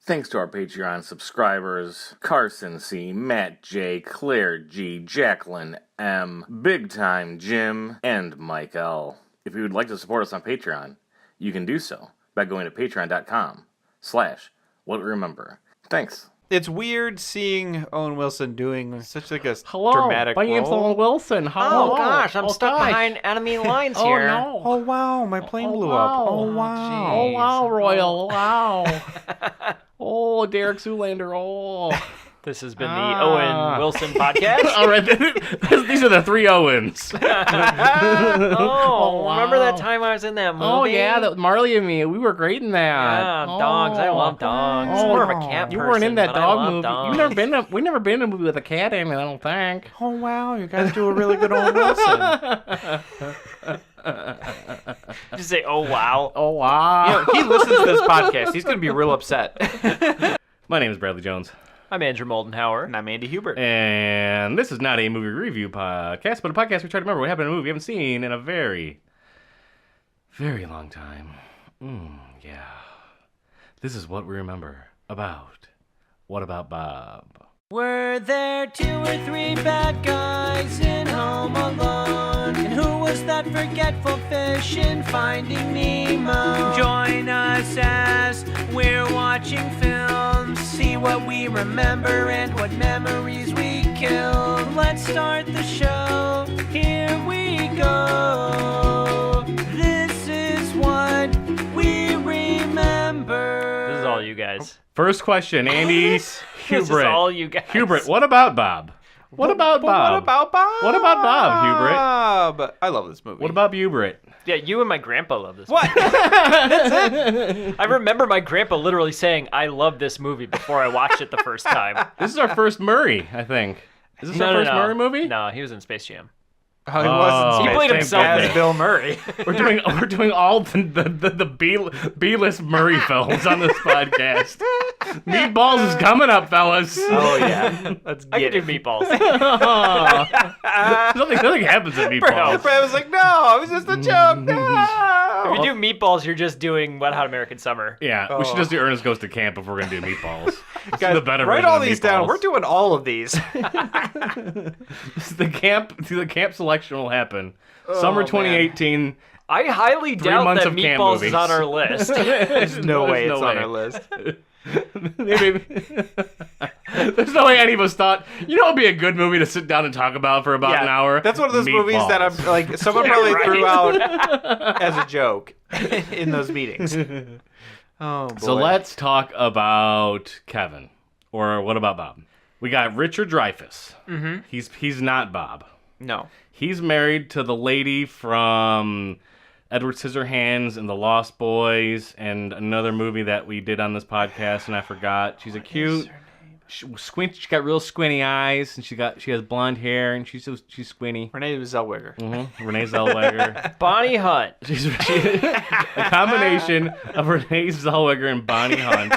Thanks to our Patreon subscribers, Carson C., Matt J., Claire G., Jacqueline M., Big Time Jim, and Mike L. If you would like to support us on Patreon, you can do so by going to patreon.com/whatweremember. Thanks. It's weird seeing Owen Wilson doing such like a Hello, dramatic my name's role. Owen Wilson. Hello. Oh gosh, I'm stuck behind enemy lines Oh here. no. Oh wow, my plane blew wow. up. Oh wow. Oh wow, Royal. Wow. Oh, Derek Zoolander. Oh. This has been the Owen Wilson podcast. All right, these are the three Owens. Remember that time I was in that movie? Oh yeah, Marley and me. We were great in that. Yeah, dogs. I love dogs. Oh, More of a cat you person. weren't in that but I dog love movie. dogs. We've never been in a movie with a cat in it. I don't think. Oh wow, you guys do a really good Owen Wilson. Just say, oh wow. Oh wow. He listens to this podcast. He's gonna be real upset. My name is Bradley Jones. I'm Andrew Moldenhauer. And I'm Andy Hubert. And this is not a movie review podcast, but a podcast we try to remember what happened in a movie we haven't seen in a very, very long time. Yeah. This is what we remember about What About Bob? Were there 2 or 3 bad guys in Home Alone? And who was that forgetful fish in Finding Nemo? Join us as we're watching films. See what we remember and what memories we kill. Let's start the show. Here we go. This is what we remember. This is all you guys. First question, Andy Hubert. This is all you guys. Hubert, what about Bob? What about Bob? What about Bob? What about Bob, Hubert? Bob. I love this movie. What about Hubert? Yeah, you and my grandpa love this What? movie. That's it. I remember my grandpa literally saying, I love this movie before I watched it the first time. This is our first Murray, I think. Is this our first Murray movie? No, he was in Space Jam. Oh, he wasn't. He played same himself thing. as Bill Murray. We're doing all the B-list Murray films on this podcast. Meatballs is coming up, fellas. Oh yeah. Let's I get can it. do meatballs. Nothing happens at Meatballs. Brad was like, no, it was just a joke. No. If you do meatballs, you're just doing Wet Hot American Summer. Yeah, we should just do Ernest Goes to Camp if we're gonna do Meatballs. Guys, the better write version all of these down. Meatballs. We're doing all of these. The camp selection will happen. Summer 2018. I highly doubt months that of camp meatballs movies. is on our list. There's no way There's it's no on way. our list. There's no way any of us thought, you know, it'd be a good movie to sit down and talk about for about an hour. That's one of those movies that I'm like, someone probably threw out as a joke in those meetings. Oh, boy. So let's talk about Kevin, or what about Bob? We got Richard Dreyfuss. Mm-hmm. He's not Bob. No. He's married to the lady from Edward Scissorhands and The Lost Boys and another movie that we did on this podcast, and I forgot. She's a cute. She got real squinty eyes, and she has blonde hair, and she's squinty. Renee Zellweger. Mm-hmm. Renee Zellweger. Bonnie Hunt. She's a combination of Renee Zellweger and Bonnie Hunt.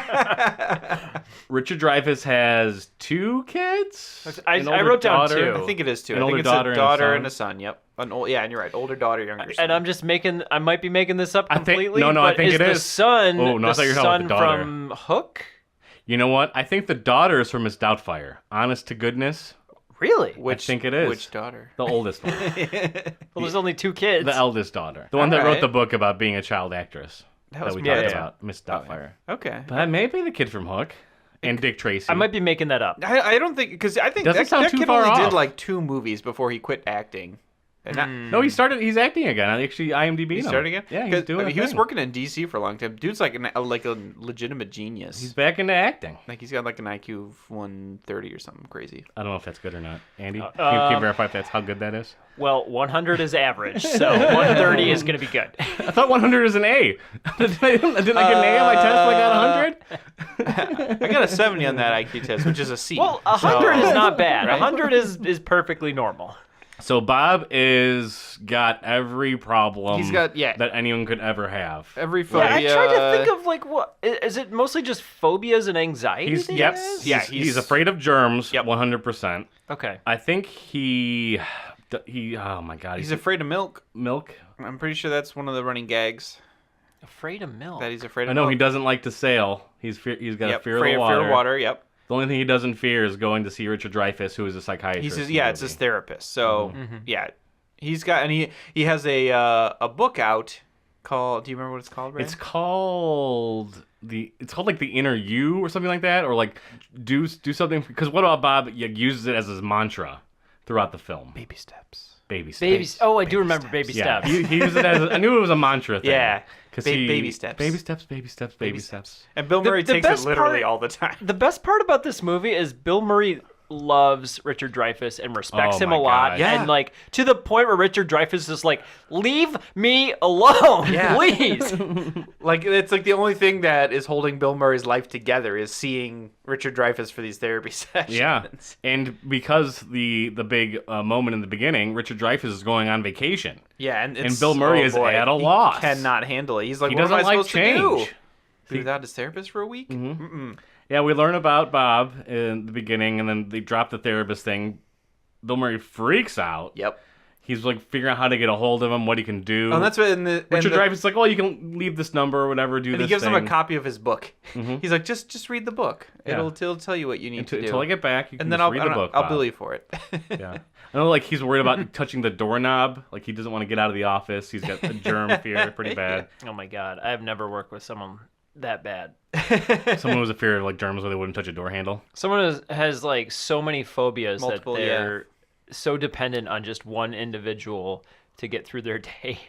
Richard Dreyfuss has 2 kids. I An older wrote down daughter. 2. I think it is 2. An I think older it's daughter a and a daughter son. and a son. Yep. Yeah, and you're right. Older daughter, younger son. And I'm just I might be making this up I think- completely. no, I but think is it the is. son Oh, no, I the thought you were talking about son the daughter. from Hook? You know what? I think the daughter is from Miss Doubtfire. Honest to goodness, Really? I think it is. Which daughter? The oldest one. Well, there's only 2 kids. The eldest daughter. The one that wrote Alright. the book about being a child actress. That was we me. talked Yeah. about. Miss Doubtfire. Okay. But maybe the kid from Hook. And Dick Tracy. I might be making that up. I don't think, because I think Doesn't that sound too kid far only off. did like 2 movies before he quit acting. And not, No, he's acting again. I actually IMDb he him. started again? Yeah, 'Cause, he's doing I mean, a he was thing. working in DC for a long time. Dude's like a legitimate genius. He's back into acting. Like he's got like an IQ of 130 or something crazy. I don't know if that's good or not. Andy, can you verify if that's how good that is? Well, 100 is average, so 130 is going to be good. I thought 100 is an A. Didn't I get an A on my test when I got 100? I got a 70 on that IQ test, which is a C. Well, 100 So- is not bad. Right? 100 is perfectly normal. So Bob is got every problem He's got- yeah. that anyone could ever have. Every Yeah, phobia. I tried to think of like what is it mostly just phobias and anxiety? He's that he yep. has? Yeah, He's afraid of germs. Yep. 100%. Okay. I think he oh my god. He's afraid of milk. milk. I'm pretty sure that's one of the running gags. Afraid of milk. That he's afraid of I know milk. he doesn't like to sail. He's got a fear of the Fear water. of water, yep. The only thing he doesn't fear is going to see Richard Dreyfuss, who is a psychiatrist. It's his therapist. So, yeah. He's got, and he has a book out called, do you remember what it's called, Ray? It's called like The Inner You or something like that, or like do something, because what about Bob uses it as his mantra throughout the film. Baby steps. Baby steps. Babies. Oh, I do remember baby Yeah, steps. he used it as I knew it was a mantra thing. Yeah. Baby steps. Baby steps, baby steps, baby steps. And Bill Murray The takes it best literally part- all the time. The best part about this movie is Bill Murray loves Richard Dreyfuss and respects Oh him my a lot. God. Yeah. And like to the point where Richard Dreyfuss is like, leave me alone, please. Like, it's like the only thing that is holding Bill Murray's life together is seeing Richard Dreyfuss for these therapy sessions. Yeah, and because the big moment in the beginning, Richard Dreyfuss is going on vacation. Yeah, and Bill Murray is at a loss. He cannot handle it. He's like, He what am I doesn't like supposed to do? change. Be without his therapist for a week? Mm-mm. Yeah, we learn about Bob in the beginning, and then they drop the therapist thing. Bill Murray freaks out. Yep. He's like figuring out how to get a hold of him, what he can do. Oh, and that's what Richard Dreyfuss is like, oh, you can leave this number or whatever, do and this he gives thing. him a copy of his book. He's like, just read the book. Yeah. It'll tell you what you need to do. Until I get back, you can and then just read the book, I'll Bob. bill you for it. Yeah. I know, like, he's worried about touching the doorknob. Like, he doesn't want to get out of the office. He's got a germ fear pretty bad. Oh my God, I have never worked with someone that bad. Someone was a fear of, like, germs where they wouldn't touch a door handle. Someone has like so many phobias Multiple, that they're so dependent on just one individual to get through their day.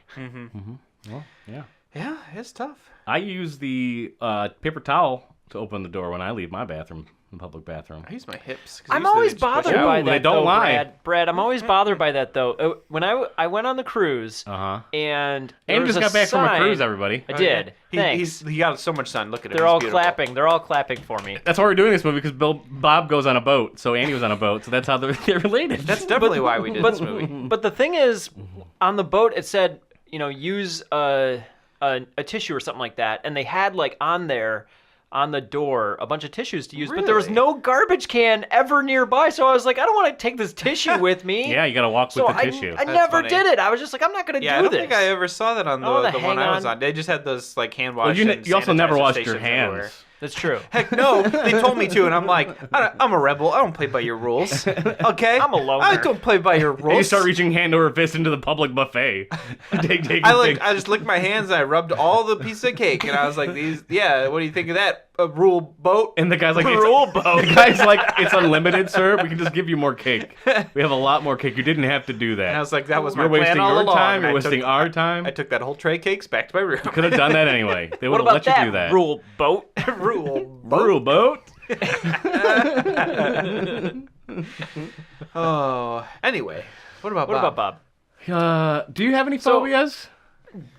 Well, yeah. Yeah, it's tough. I use the paper towel to open the door when I leave my bathroom, the public bathroom. I use my hips. 'cause I'm usually always they just push bothered out. by They that, don't though, lie. Brad, I'm always bothered by that, though. When I went on the cruise, Uh-huh. and there And was just a got back from a sign- cruise, everybody. I did. Thanks. He got so much sun. Look at him. They're He's all beautiful. clapping. They're all clapping for me. That's why we're doing this movie, because Bob goes on a boat, so Andy was on a boat, so that's how they're related. That's definitely why we did this movie. But the thing is, on the boat, it said, use a tissue or something like that, and they had like on the door a bunch of tissues to use, but there was Really? no garbage can ever nearby. So I was like, I don't want to take this tissue with me. Yeah, you gotta walk So with the tissue. I That's never funny. did it. I was just like, I'm not going to Yeah, I do don't this. think I ever saw that on Oh, the the one I was hang-on. on. They just had those like hand Well, wash. you also never sanitizer washed your stations hands. everywhere. That's true. Heck no, they told me to, and I'm like, I'm a rebel. I don't play by your rules. Okay, I'm a loner. I don't play by your And rules. you start reaching hand over fist into the public buffet. I just licked my hands and I rubbed all the piece of cake, and I was like, what do you think of that? A rule boat? And the guy's like, Rule boat. The guy's like, it's unlimited, sir. We can just give you more cake. We have a lot more cake. You didn't have to do that. And I was like, that was my You're plan wasting all your along. time. And You're I wasting took, our time. I took that whole tray of cakes back to my room. Could have done that anyway. They What would have about let that you do that. rule boat? Rule boat. Rule boat. Oh, anyway, what about What Bob? about Bob? Do you have any So- phobias?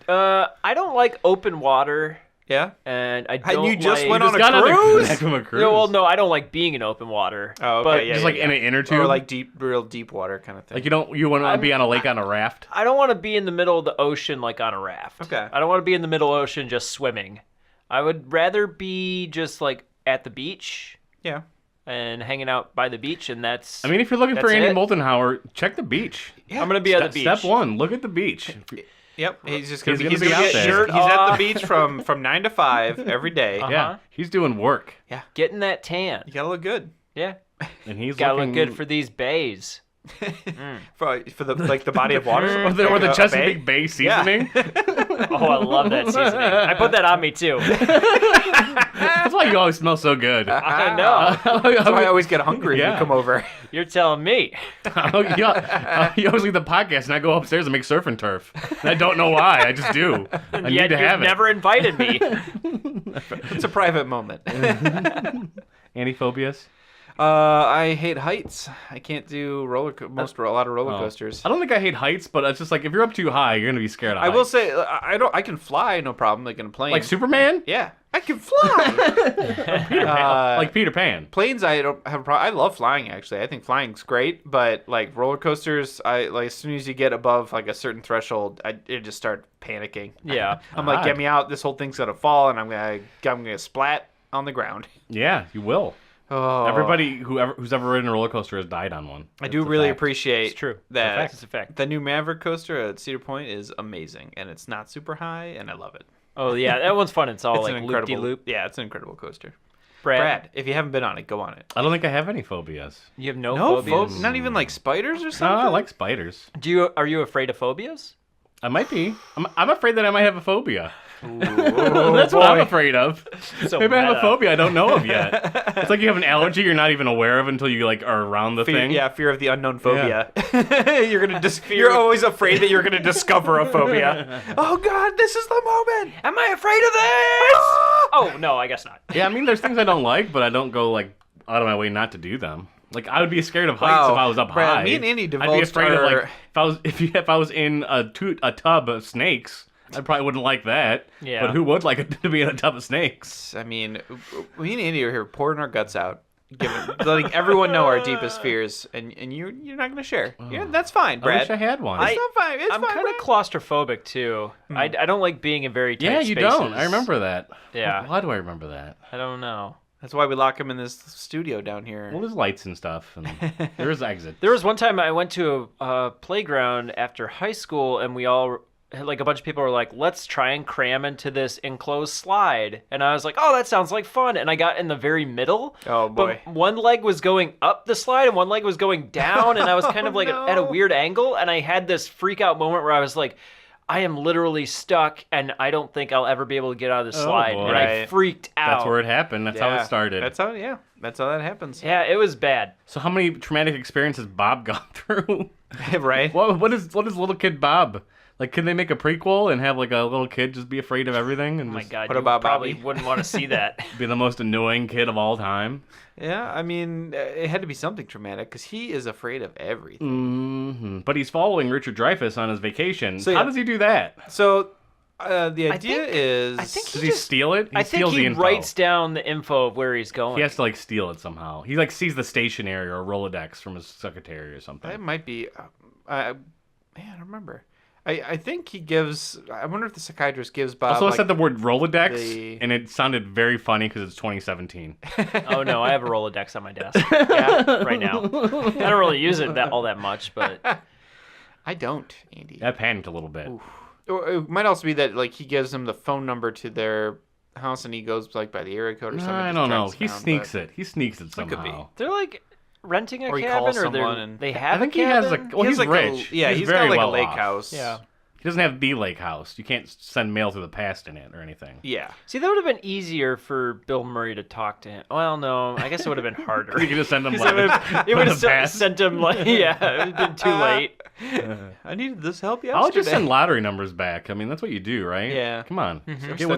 I don't like open water, Yeah. and I And don't you just like... went on a Just got cruise? back from a cruise. No, well, no, I don't like being in open water. Oh, okay, But yeah, Just like in an inner tube. Or like real deep water kind of thing. Like you want to be on a lake on a raft. I don't want to be in the middle of the ocean like on a raft. Okay. I don't want to be in the middle of the ocean just swimming. I would rather be just like at the beach Yeah. and hanging out by the beach, and that's... I mean, if you're looking for That's Andy it. Moldenhauer, check the beach. I'm going to be at the beach. Step one, look at the beach. Yep. He's just gonna He's be, gonna be out there. Shirt. He's at the beach from 9 to 5 every day. Yeah, he's doing work, Getting that tan. You gotta look good. Yeah. and he's Gotta looking look good for these bays. For the the body of water. or the A Chesapeake bay? Bay seasoning. Oh, I love that seasoning. I put that on me, too. That's why you always smell so good. I know. That's why I always get hungry when Yeah. you come over. You're telling me. You always leave the podcast, and I go upstairs and make surf and turf. And I don't know why. I just do. I need Yet to you've have never invited me. It's a private moment. it. Antiphobias? I hate heights. I can't do a lot of roller coasters. I don't think I hate heights, but it's just like if you're up too high, you're gonna be scared of I heights. will say I can fly, no problem, like in a plane. Like Superman? Yeah, I can fly. Like Peter Pan. Planes, I don't have a problem. I love flying actually. I think flying's great, but like roller coasters, as soon as you get above like a certain threshold, I just start panicking. Yeah. I'm like, Odd. get me out. This whole thing's gonna fall, and I'm gonna splat on the ground. Yeah, you will. Oh, Everybody who's ever ridden a roller coaster has died on one. I do It's a really fact. appreciate It's true. that It's a fact. the new Maverick coaster at Cedar Point is amazing, and it's not super high, and I love it. Oh yeah, that one's fun. It's all It's like an incredible loop-de-loop. Yeah, it's an incredible coaster. Brad, if you haven't been on it, go on it. I don't think I have any phobias. you have no, No, phobias? not even like spiders or No, something. I like spiders. Are you afraid of phobias? I might be. I'm afraid that I might have a phobia. That's what I'm afraid of. So Maybe I have a meta. phobia I don't know of yet. It's like you have an allergy you're not even aware of until you like are around the thing. Yeah, fear of the unknown phobia. You're always afraid that you're gonna discover a phobia. Oh God, this is the moment. Am I afraid of this? Oh no, I guess not. Yeah, I mean, there's things I don't like, but I don't go like out of my way not to do them. Like I would be scared of heights Wow. if I was up Brad, high. me and Andy I'd be divulged afraid of our- like if I was in a tub of snakes. I probably wouldn't like that. Yeah. But who would like it to be in a tub of snakes? I mean, me and Andy are here pouring our guts out, letting everyone know our deepest fears, and you're not gonna share. Yeah, that's fine, I Brad. wish I had one. It's not fine. It's I'm fine, kind of Brad. claustrophobic too. I don't like being in very tight yeah, spaces. you don't. I remember that. Yeah. Why do I remember that? I don't know. That's why we lock him in this studio down here. Well, there's lights and stuff, and there's exits. There was one time I went to a playground after high school, and we all, like a bunch of people were like, let's try and cram into this enclosed slide. And I was like, oh, that sounds like fun. And I got in the very middle. Oh, boy. But one leg was going up the slide and one leg was going down. And I was kind of like at a weird angle. And I had this freak out moment where I was like, I am literally stuck and I don't think I'll ever be able to get out of this slide. boy. And I Right. freaked out. That's where it happened. That's how it started. That's how that happens. Yeah, it was bad. So how many traumatic experiences Bob gone through? Right? What is little kid Bob? Like, can they make a prequel and have like a little kid just be afraid of everything and Oh my just God, What you about probably Bobby? wouldn't want to see that. be the most annoying kid of all time? Yeah, I mean, it had to be something traumatic because he is afraid of everything. Hmm. But he's following Richard Dreyfuss on his vacation. So, How yeah. does he do that? So, the idea think- is... I think Does he steal it? I think steals the he info. writes down the info of where he's going. He has to like steal it somehow. He like sees the stationery or a Rolodex from his secretary or something. That might be... I don't remember. I think he gives... I wonder if the psychiatrist gives Bob... Also, I like, said the word Rolodex, the- and it sounded very funny because it's 2017. Oh no, I have a Rolodex on my desk. Yeah, right now. I don't really use it all that much, but I don't, Andy. I panicked a little bit. Or it might also be that like he gives him the phone number to their house and he goes like by the area code or something. I just don't know. tracks He down, sneaks but- it. He sneaks it could be. somehow. they're like renting a Or he cabin, calls or someone and- they have I think a he has cabin? a. Well, He he's has, like, rich. he's he's got very like well a lake off. house. Yeah. He doesn't have the lake house. You can't send mail through the past in it or anything. Yeah. See, that would have been easier for Bill Murray to talk to him. Well, no, I guess it would have been harder. You can just send him It letters. would from the have past. sent him like, yeah, it would have been too late. I needed this help yesterday. I'll just send lottery numbers back. I mean, that's what you do, right? Yeah. Come on.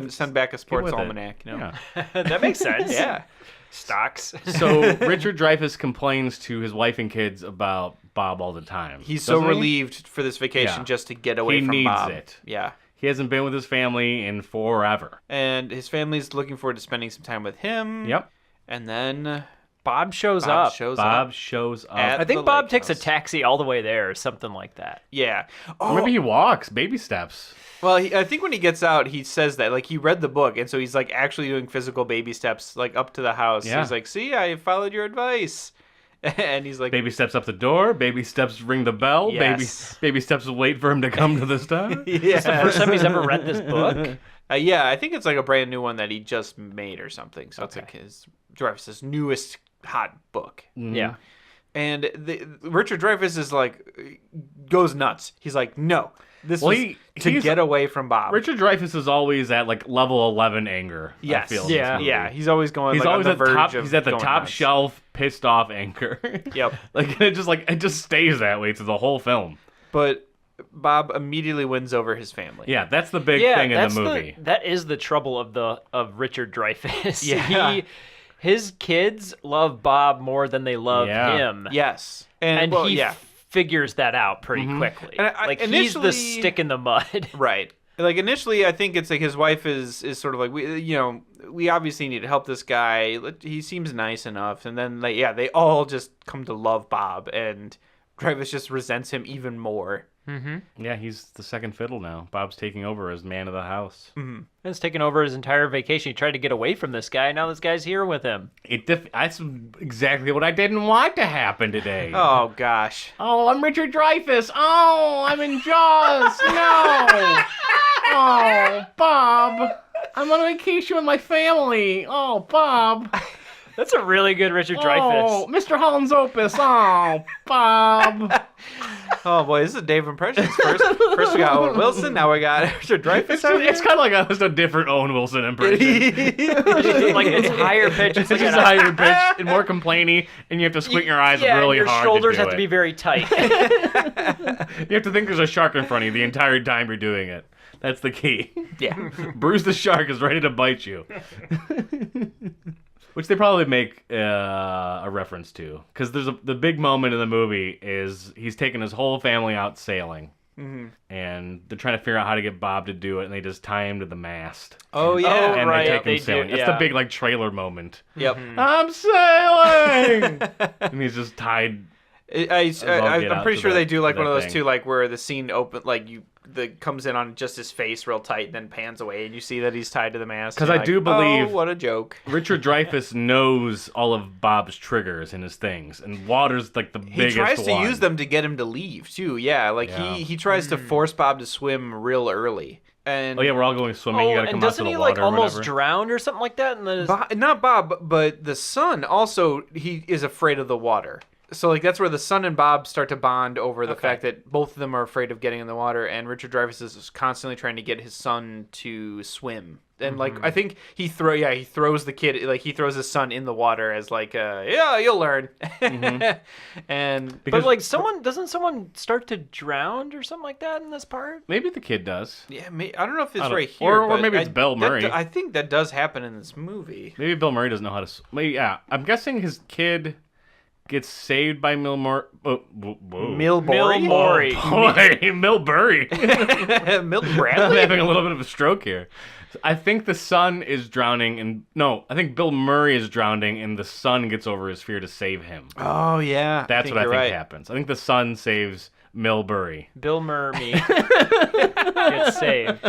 Send back a sports with it. almanac. You know? Yeah. That makes sense. Yeah. Stocks. So Richard Dreyfuss complains to his wife and kids about Bob all the time. He's so doesn't he? relieved for this vacation Yeah. just to get away He from needs Bob. it. Yeah. He hasn't been with his family in forever. And his family's looking forward to spending some time with him. Yep. And then Bob shows Bob up. shows Bob up. shows up. At I think the Bob lake takes a house. taxi all the way there or something like that. Yeah. Or Oh, maybe he walks, baby steps. well, I think when he gets out, he says that. Like, he read the book, and so he's, like, actually doing physical baby steps, like, up to the house. Yeah. He's like, see, I followed your advice. And he's like, Baby steps up the door. Baby steps ring the bell. Yes. Baby steps wait for him to come to the stop. yeah. First time he's ever read this book. Yeah, I think it's, like, a brand new one that he just made or something. So it's, Okay. like, his Dreyfuss's newest hot book. Yeah. And Richard Dreyfuss is, like, goes nuts. He's like, no. This Well, was to he's- get away from Bob. Richard Dreyfuss is always at like level 11 anger. Yes. I feel, in this Yeah. movie. Yeah, he's always going. He's like, always on at the verge top. of He's at the going top nuts. shelf, pissed off anger. Yep. Like it just stays that way through the whole film. But Bob immediately wins over his family. Yeah, that's the big Yeah, thing in that's the movie. that is the trouble of Richard Dreyfuss. Yeah. His kids love Bob more than they love Yeah. him. Yes. And well, he yeah. figures that out pretty quickly. And I- like he's initially- the stick in the mud. Right. Like initially, I think it's like his wife is sort of like we obviously need to help this guy. He seems nice enough, and then they all just come to love Bob, and Dreyfuss just resents him even more. Yeah, he's the second fiddle now. Bob's taking over as man of the house. It's taken over his entire vacation. He tried to get away from this guy. Now this guy's here with him. That's exactly what I didn't want to happen today. Oh gosh. Oh, I'm Richard Dreyfuss. Oh, I'm in Jaws. No. Oh, Bob. I'm on vacation with my family. Oh, Bob. That's a really good Richard Oh, Dreyfuss. Mr. Holland's Opus. Oh, Bob. Oh boy, this is Dave impressions. First we got Owen Wilson, now we got Richard Dreyfuss. It's kind of like just a different Owen Wilson impression. Like it's higher pitch. It's like It's just higher pitch and more complainy, and you have to squint your eyes really your hard. shoulders to do have to be it. very tight. You have to think there's a shark in front of you the entire time you're doing it. That's the key. Yeah. Bruce the shark is ready to bite you. Which they probably make a reference to. Because the big moment in the movie is he's taking his whole family out sailing. Mm-hmm. And they're trying to figure out how to get Bob to do it, and they just tie him to the mast. Oh yeah. And right, they take they him do, sailing. That's yeah. the big trailer moment. Yep. I'm sailing! And he's just tied. I'm pretty sure they do like that one of those thing. too, like where the scene open, that comes in on just his face real tight, and then pans away, and you see that he's tied to the mast. 'Cause and I you're do like, believe- oh, what a joke. Richard Dreyfuss knows all of Bob's triggers and his things, and water's like the He biggest tries to one. use them to get him to leave too. Yeah, like Yeah. he tries to force Bob to swim real early. And Oh yeah, we're all going swimming. You gotta and come out to doesn't the he water like or almost whatever. drown or something like that? And then Not Bob, but the son also, he is afraid of the water. So like that's where the son and Bob start to bond over the fact that both of them are afraid of getting in the water, and Richard Dreyfuss is constantly trying to get his son to swim. And like I think he throws the kid, like he throws his son in the water as like yeah, you'll learn. And but like doesn't someone start to drown or something like that in this part? Maybe the kid does. yeah, I don't know if it's don't- right here, or but maybe it's Bill Murray. I think that does happen in this movie. Maybe Bill Murray doesn't know how to. Yeah, I'm guessing his kid gets saved by Milmore. Milbury? Maury. Boy, Milbury. Milton I'm Bradley? having a little bit of a stroke here. I think the son is drowning, and no, I think Bill Murray is drowning, and the son gets over his fear to save him. Oh yeah, That's what I you're think right. happens. I think the son saves Milbury. Bill Murray gets saved.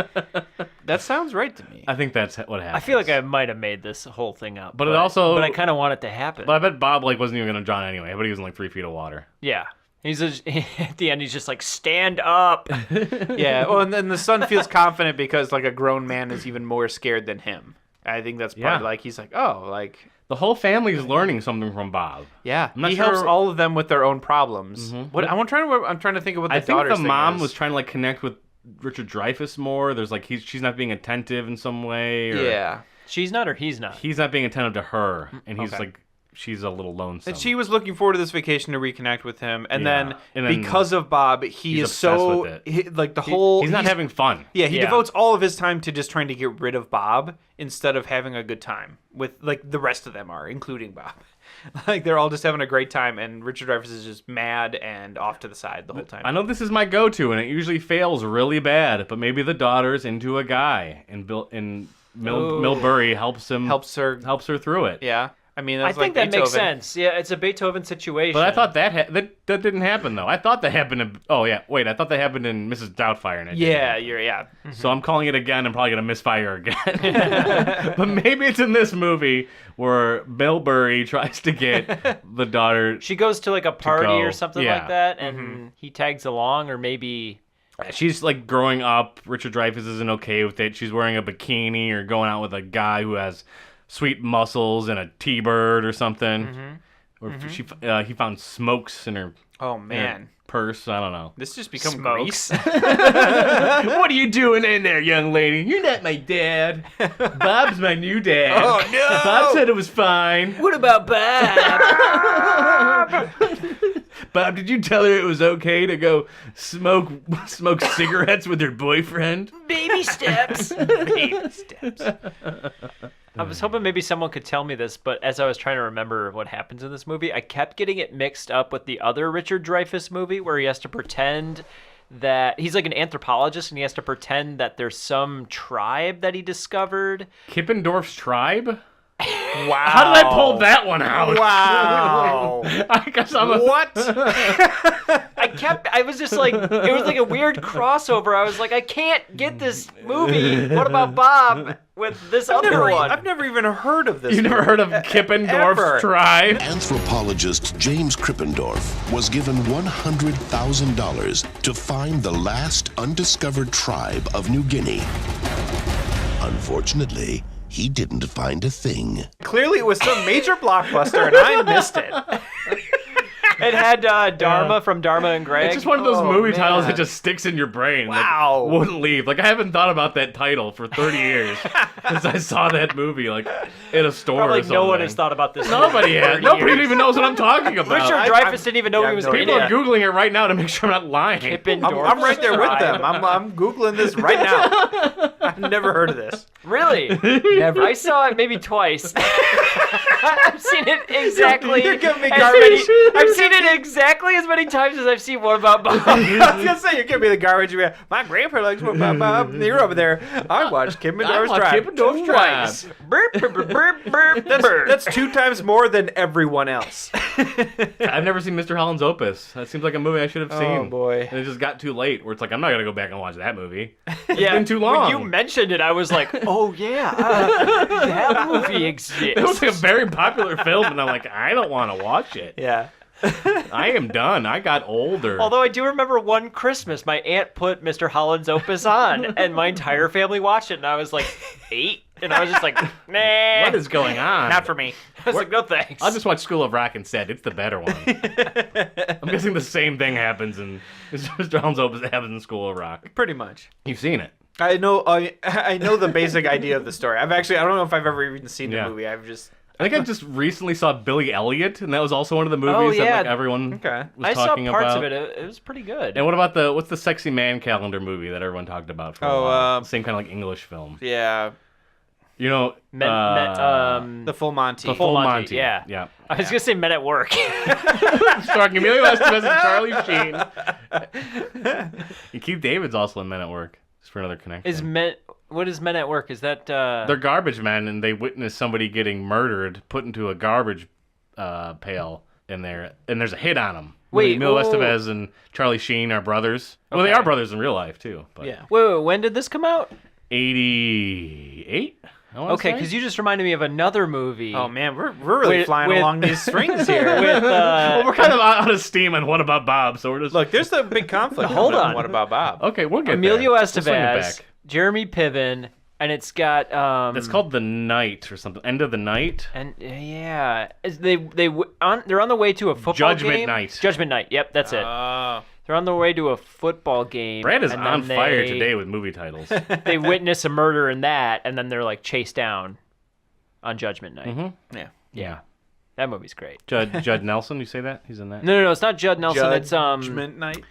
That sounds right to me. I think that's what happens. I feel like I might have made this whole thing up. But it also- But I kind of want it to happen. But I bet Bob wasn't even gonna drown anyway. But he was in 3 feet of water. Yeah. At the end, he's just like, stand up. Yeah. Well, and then the son feels confident because like a grown man is even more scared than him. I think that's part Yeah. like he's like, oh, like The whole family is learning something from Bob. yeah. I'm not He sure- helps all of them with their own problems. What I'm trying to think of what the I think daughter's the thing mom is. was trying to connect with Richard Dreyfuss more. There's she's not being attentive in some way. Or Yeah. She's not or he's not? He's not being attentive to her, and he's Okay. she's a little lonesome. And she was looking forward to this vacation to reconnect with him, and, Yeah. And then because of Bob, he's he is obsessed so with like the whole. He's not having fun. Yeah, he Yeah. devotes all of his time to just trying to get rid of Bob instead of having a good time with like the rest of them are, including Bob. Like they're all just having a great time, and Richard Dreyfuss is just mad and off to the side the whole time. I know this is my go-to, and it usually fails really bad. But maybe the daughter's into a guy, and Milbury helps helps her. through it. Yeah, I mean, I that's think like that makes Beethoven. sense. Yeah, it's a Beethoven situation. But I thought that didn't happen though. I thought that happened in. Oh yeah, wait. I thought that happened in Mrs. Doubtfire. And it didn't Yeah, happen. yeah. So I'm calling it again. I'm probably gonna misfire again. But maybe it's in this movie where Milbury tries to get the daughter. she goes to like a party go. or something Yeah. like that, and he tags along, or maybe. She's growing up. Richard Dreyfuss isn't okay with it. She's wearing a bikini or going out with a guy who has sweet muscles and a T-bird or something. Or he found smokes in her Oh in her man, purse. I don't know. this just become Smokes. Grease. What are you doing in there, young lady? You're not my dad. Bob's my new dad. Oh, no! Bob said it was fine. What about Bob? Bob, did you tell her it was okay to go smoke cigarettes with her boyfriend? Baby steps. Baby steps. I was hoping maybe someone could tell me this, but as I was trying to remember what happens in this movie, I kept getting it mixed up with the other Richard Dreyfuss movie where he has to pretend that he's like an anthropologist and he has to pretend that there's some tribe that he discovered. Kippendorf's tribe? Wow. How did I pull that one out? Wow. I guess I'm a... What? I I was just like, it was like a weird crossover. I was like, I can't get this movie. What about Bob with this other one? I've never even heard of this. You never heard of Kippendorf's Ever. tribe? Anthropologist James Krippendorf was given $100,000 to find the last undiscovered tribe of New Guinea. Unfortunately, he didn't find a thing. Clearly, it was some major blockbuster, and I missed it. It had Dharma from Dharma and Greg. It's just one of those movie man. titles that just sticks in your brain. Wow. That wouldn't leave. Like, I haven't thought about that title for 30 years since I saw that movie, like, in a store Probably or something. no one has thought about this. Nobody has. 30 Nobody years. even knows what I'm talking about. Richard Dreyfuss didn't even know he was in People it. are Googling it right now to make sure I'm not lying. I'm right there with them. I'm Googling this right now. I've never heard of this. Really? Never. I saw it maybe twice. I've seen it exactly. You're giving me as garbage. many- I've seen it exactly as many times as I've seen What About Bob. I was gonna say you're giving me the garbage. My grandpa likes What About Bob. You're over there. I watched Kippendorf's Tribe Kippendorf's Twice. Burp, burp, burp, burp, burp, burp. That's 2 times more than everyone else. I've never seen Mr. Holland's Opus. That seems like a movie I should have seen. Oh, boy. And it just got too late where it's like, I'm not going to go back and watch that movie. Yeah, been too long. When you mentioned it, I was like, oh yeah, that movie exists. It was like a very popular film, and I'm like, I don't want to watch it. Yeah. I am done. I got older. Although I do remember one Christmas, my aunt put Mr. Holland's Opus on, and my entire family watched it, and I was like 8, and I was just like, nah. What is going on? Not for me. I was like, no thanks. I'll just watch School of Rock instead. It's the better one. I'm guessing the same thing happens in Mr. Holland's Opus that happens in School of Rock. Pretty much. You've seen it. I know the basic idea of the story. I don't know if I've ever even seen the Yeah. movie. I think I just recently saw Billy Elliot, and that was also one of the movies Oh, that yeah. like everyone Okay. was I saw talking parts about. of it. It was pretty good. And what about what's the Sexy Man Calendar movie that everyone talked about for a while? Same kind of like English film. Yeah. You know, The Full Monty. The Full Monty, Monty. yeah. Yeah. I was gonna say Men at Work. Starring Emilio Estevez and Charlie Sheen. And Keith David's also in Men at Work. Just for another connection. What is Men at Work? Is that They're garbage men, and they witness somebody getting murdered, put into a garbage pail in there, and there's a hit on them. Wait, Emilio whoa. Estevez and Charlie Sheen are brothers. Well, they Okay. are brothers in real life too. But Yeah. Wait, when did this come out? 88. Okay, because you just reminded me of another movie. Oh man, we're really With- flying with- along these strings here. With well, we're kind of out of steam on What About Bob, so we're just Look, there's a big conflict. Hold with on. What About Bob? okay. We'll get Emilio there. We'll swing it Estevez, back. Jeremy Piven, and it's got It's called The Night or something. End of the Night. and yeah, they're on the way to a football Judgment game. Night. Judgment Night. Yep, that's it. They're on the way to a football game. Brad is and on then fire today with movie titles. They witness a murder in that, and then they're like chased down on Judgment Night. Mm-hmm. Yeah. Yeah. That movie's great. Judd Nelson, you say that? He's in that? No, it's not Judd Nelson. It's Judgment Night.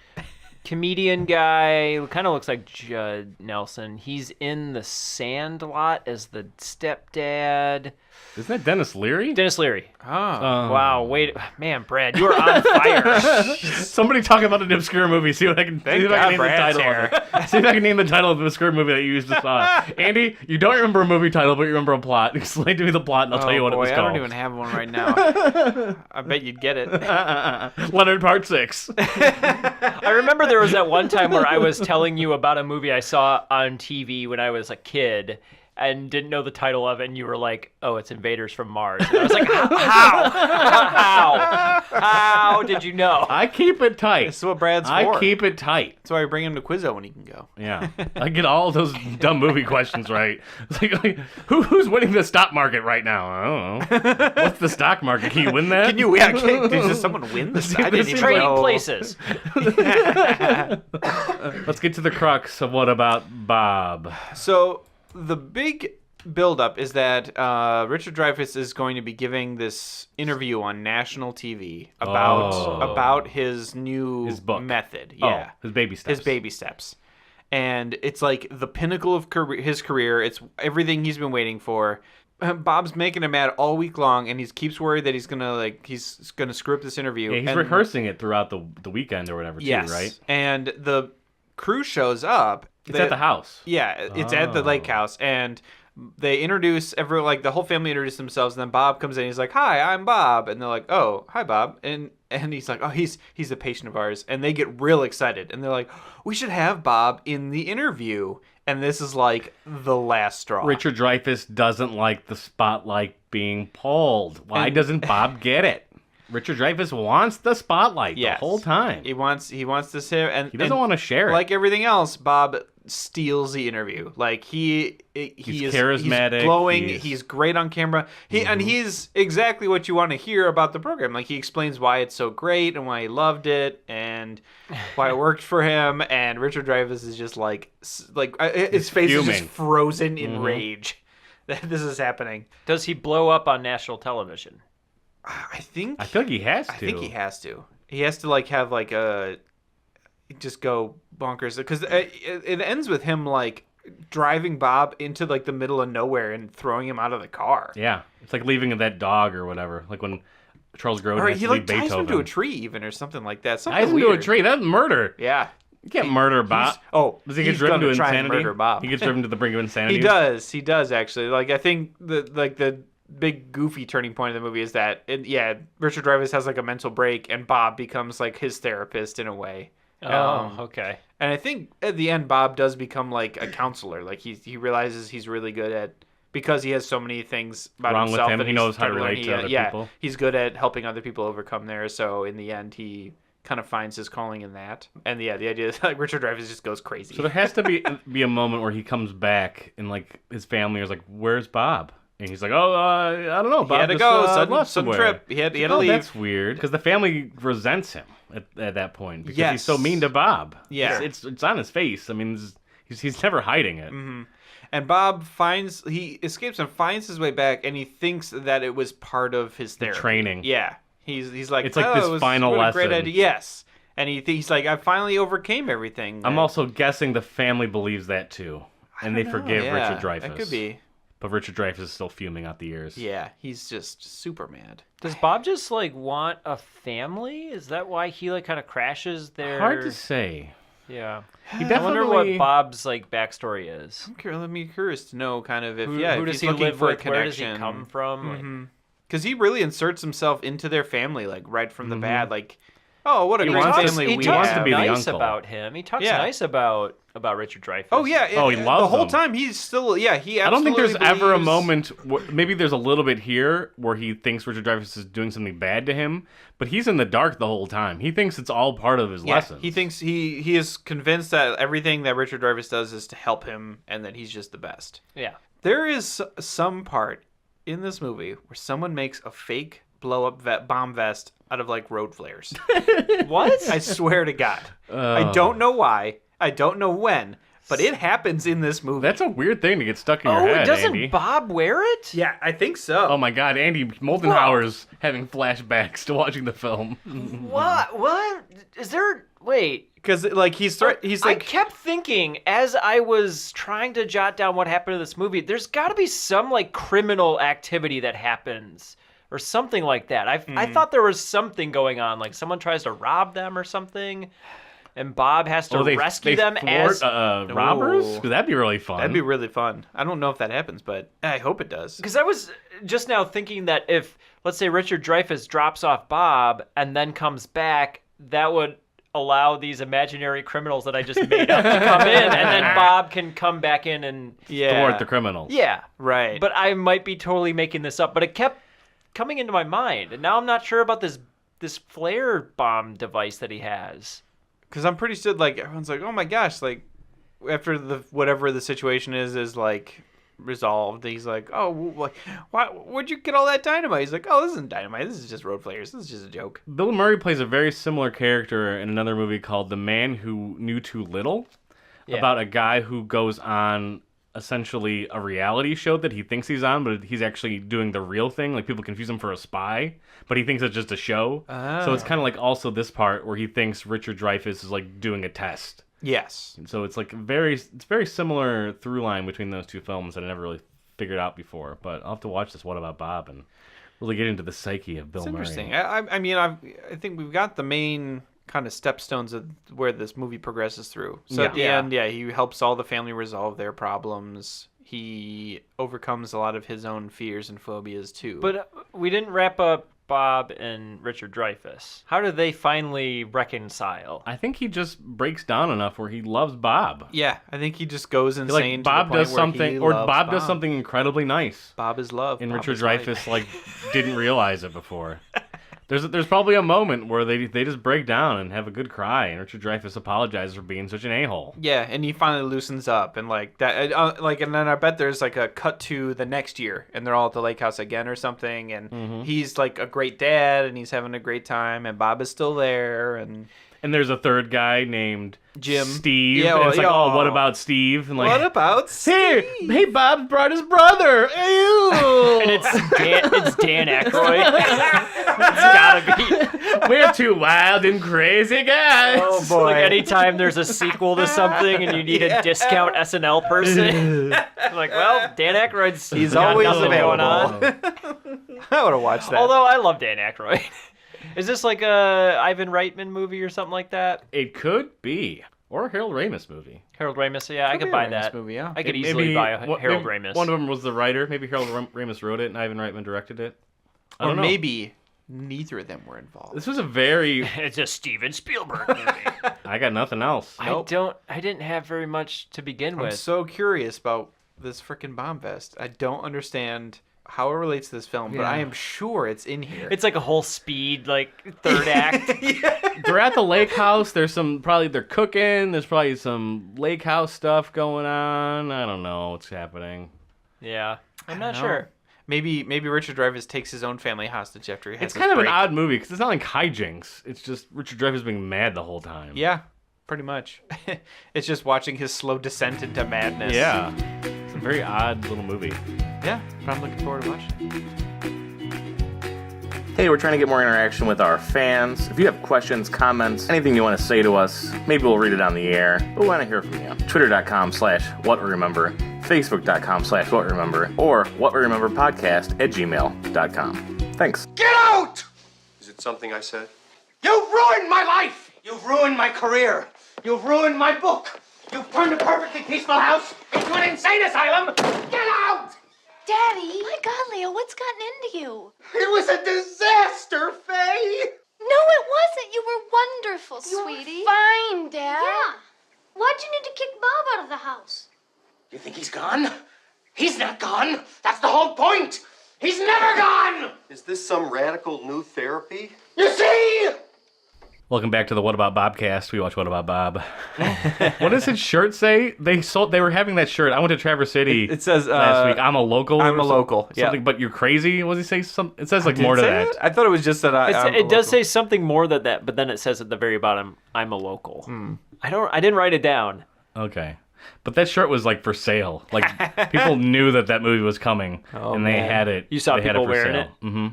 comedian guy who kind of looks like Judd Nelson. He's in The Sandlot as the stepdad. Isn't that Dennis Leary? Dennis Leary. Oh. Wow, wait, man, Brad, you are on fire. Somebody talk about an obscure movie. See what I can, see if I God can name the Brad's title of it. See if I can name the title of the obscure movie that you used to saw. Andy, you don't remember a movie title, but you remember a plot. Explain to me the plot, and I'll tell you what boy, it was I called. don't even have one right now. I bet you'd get it. Leonard Part 6. I remember there was that one time where I was telling you about a movie I saw on TV when I was a kid and didn't know the title of it, and you were like, oh, it's Invaders from Mars. And I was like, how did you know? I keep it tight. That's what Brad's for. I keep it tight. That's why we bring him to Quizzo when he can go. Yeah, I get all those dumb movie questions right. It's like who's winning the stock market right now? I don't know. What's the stock market? Can you win that? Can you? Yeah, did someone win this? I didn't even Trading know. Places. Let's get to the crux of What About Bob. So the big buildup is that Richard Dreyfuss is going to be giving this interview on national TV about his new His book. method. Oh, Yeah, his baby steps. his baby steps. And it's like the pinnacle of his career. It's everything he's been waiting for. Bob's making him mad all week long, and he keeps worried that he's gonna screw up this interview. Yeah, he's And- rehearsing it throughout the weekend or whatever, Yes, too, right? and the crew shows up. It's at the house. Yeah, it's at the lake house, and they introduce the whole family introduce themselves, and then Bob comes in. He's like, "Hi, I'm Bob," and they're like, "Oh, hi, Bob." And And he's like, oh, he's a patient of ours. And they get real excited. And they're like, we should have Bob in the interview. And this is like the last straw. Richard Dreyfuss doesn't like the spotlight being pulled. Why doesn't Bob get it? Richard Dreyfuss wants the spotlight the whole time. He wants to share, and he doesn't want to share it. Like everything else, Bob steals the interview. Like he's charismatic, he's glowing, he's great on camera. And he's exactly what you want to hear about the program. Like he explains why it's so great and why he loved it and why it worked for him. And Richard Dreyfuss is just like his face is just frozen in rage that this is happening. Does he blow up on national television? I feel like he has to. I think he has to. He has to like have like a just go bonkers because it ends with him like driving Bob into like the middle of nowhere and throwing him out of the car. Yeah, it's like leaving that dog or whatever. Like when Charles Grodin has to leave Beethoven. Ties him to a tree even or something like that. Something ties him to a tree. That's murder. Yeah. You can't murder Bob. Does he get driven to insanity? Murder Bob. He gets driven to the brink of insanity. He does actually. Like I think the big goofy turning point of the movie is that Richard Dreyfuss has like a mental break and Bob becomes like his therapist in a way. Okay. And I think at the end Bob does become like a counselor. Like he realizes he's really good at, because he has so many things about wrong himself with him. that He knows how to relate to other people. He's good at helping other people overcome theirs. So in the end he kind of finds his calling in that. And the idea is like Richard Dreyfuss just goes crazy. So there has to be a moment where he comes back and like his family is like, "Where's Bob?" And he's like, I don't know. Bob he had to go. Sudden trip. He had to leave. That's weird. Because the family resents him at that point. Because he's so mean to Bob. Yeah. It's on his face. I mean, he's never hiding it. Mm-hmm. And Bob he escapes and finds his way back, and he thinks that it was part of his therapy. Training. Yeah. He's like, it's like this final lesson. Great idea. Yes. And he's like, I finally overcame everything. I'm also guessing the family believes that too. And they forgive Richard Dreyfuss. That could be. But Richard Dreyfuss is still fuming out the ears. Yeah, he's just super mad. Does Bob just like want a family? Is that why he like kind of crashes there? Hard to say. Yeah. He definitely... I wonder what Bob's like backstory is. I'm curious to know kind of if who if does he's he live for with? a connection. Where does he come from? Because he really inserts himself into their family like right from the bat. Like, oh, what a great family we have. He wants to be the nice uncle. About him. He talks nice about Richard Dreyfuss. Oh yeah. He loves the whole him. time. He's still he. Absolutely I don't think there's ever a believes... moment. Maybe there's a little bit here where he thinks Richard Dreyfuss is doing something bad to him, but he's in the dark the whole time. He thinks it's all part of his lessons. He thinks he is convinced that everything that Richard Dreyfuss does is to help him, and that he's just the best. Yeah. There is some part in this movie where someone makes a fake blow-up bomb vest out of like road flares. What? I swear to God. I don't know why. I don't know when. But it happens in this movie. That's a weird thing to get stuck in your head, doesn't Andy. Bob wear it? Yeah, I think so. Oh my God, Andy Moldenhauer's having flashbacks to watching the film. What? Is there... Wait. Because like he's like... I kept thinking as I was trying to jot down what happened to this movie, there's got to be some like criminal activity that happens or something like that. I thought there was something going on, like someone tries to rob them or something, and Bob has to rescue them as robbers. That'd be really fun. That'd be really fun. I don't know if that happens, but I hope it does. Because I was just now thinking that if, let's say, Richard Dreyfuss drops off Bob and then comes back, that would allow these imaginary criminals that I just made up to come in, and then Bob can come back in and thwart the criminals. Yeah, right. But I might be totally making this up. But it kept coming into my mind, and now I'm not sure about this flare bomb device that he has. Because I'm pretty sure, like, everyone's like, oh my gosh, like, after whatever the situation is like resolved, he's like, oh, where'd you get all that dynamite? He's like, oh, this isn't dynamite. This is just road flares. This is just a joke. Bill Murray plays a very similar character in another movie called The Man Who Knew Too Little, about a guy who goes on essentially a reality show that he thinks he's on, but he's actually doing the real thing. Like, people confuse him for a spy, but he thinks it's just a show. So it's kind of like also this part where he thinks Richard Dreyfuss is like doing a test. Yes. And so it's like very similar through line between those two films that I never really figured out before. But I'll have to watch this What About Bob and really get into the psyche of Bill Murray. It's interesting. I mean, I think we've got the main kind of stepstones of where this movie progresses through. So at the end, he helps all the family resolve their problems. He overcomes a lot of his own fears and phobias too. But we didn't wrap up Bob and Richard Dreyfuss? How do they finally reconcile? I think he just breaks down enough where he loves Bob. Yeah, I think he just goes insane. Like Bob to the point does where something, he or loves Bob does something incredibly nice. Bob is love. And Bob Richard is life. Dreyfuss like didn't realize it before. There's probably a moment where they just break down and have a good cry, and Richard Dreyfuss apologizes for being such an a-hole. Yeah, and he finally loosens up, and like that, and then I bet there's like a cut to the next year, and they're all at the lake house again or something, and he's like a great dad, and he's having a great time, and Bob is still there, and there's a third guy named Jim. Steve. Yeah, and it's like, well, oh, what about Steve? And like, what about Steve? Hey, Bob brought his brother. Ew. And it's Dan Aykroyd. It's gotta be. We're two wild and crazy guys. Oh boy! Like anytime there's a sequel to something and you need a discount SNL person, like, well, Dan Aykroyd's He's got always nothing available. going on. I would have watched that. Although I love Dan Aykroyd. Is this like a Ivan Reitman movie or something like that? It could be. Or a Harold Ramis movie. Harold Ramis, yeah, I could be a buy Ramis that. movie, yeah. I could easily buy a Harold maybe Ramis. One of them was the writer. Maybe Harold Ramis wrote it and Ivan Reitman directed it. I don't know. Maybe neither of them were involved. This was a very... It's a Steven Spielberg movie. I got nothing else. Nope. I didn't have very much to begin I'm with. so curious about this freaking bomb vest. I don't understand how it relates to this film, but I am sure it's in here. It's like a whole Speed, like, third act. They're at the lake house. There's they're cooking. There's probably some lake house stuff going on. I don't know what's happening. Yeah. I'm not know. sure. Maybe Richard Dreyfuss takes his own family hostage after he has It's his kind of break. an odd movie because it's not like hijinks. It's just Richard Dreyfuss being mad the whole time. Yeah, pretty much. It's just watching his slow descent into madness. Yeah. It's a very odd little movie. Yeah, but I'm looking forward to watching it. Hey, we're trying to get more interaction with our fans. If you have questions, comments, anything you want to say to us, maybe we'll read it on the air, but we want to hear from you. Twitter.com/whatweremember, Facebook.com/whatweremember, or whatwerememberpodcast@gmail.com. Thanks. Get out! Is it something I said? You've ruined my life! You've ruined my career! You've ruined my book! You've turned a perfectly peaceful house into an insane asylum! Get out! Daddy! My God, Leo, what's gotten into you? It was a disaster, Faye! No, it wasn't. You were wonderful, sweetie. Fine, Dad. Yeah. Why'd you need to kick Bob out of the house? You think he's gone? He's not gone! That's the whole point! He's never gone! Is this some radical new therapy? You see? Welcome back to the What About Bobcast. We watch What About Bob. What does his shirt say? They were having that shirt. I went to Traverse City. It says last week. I'm a local. I'm a local. Something, Yeah. but you're crazy. What does he say? It says like Did more it to say that. it? I thought it was just that It does say something more than that, but then it says at the very bottom, I'm a local. I didn't write it down. Okay. But that shirt was like for sale. Like people knew that movie was coming, and they had it. You saw they had people for wearing sale. it? Mm-hmm.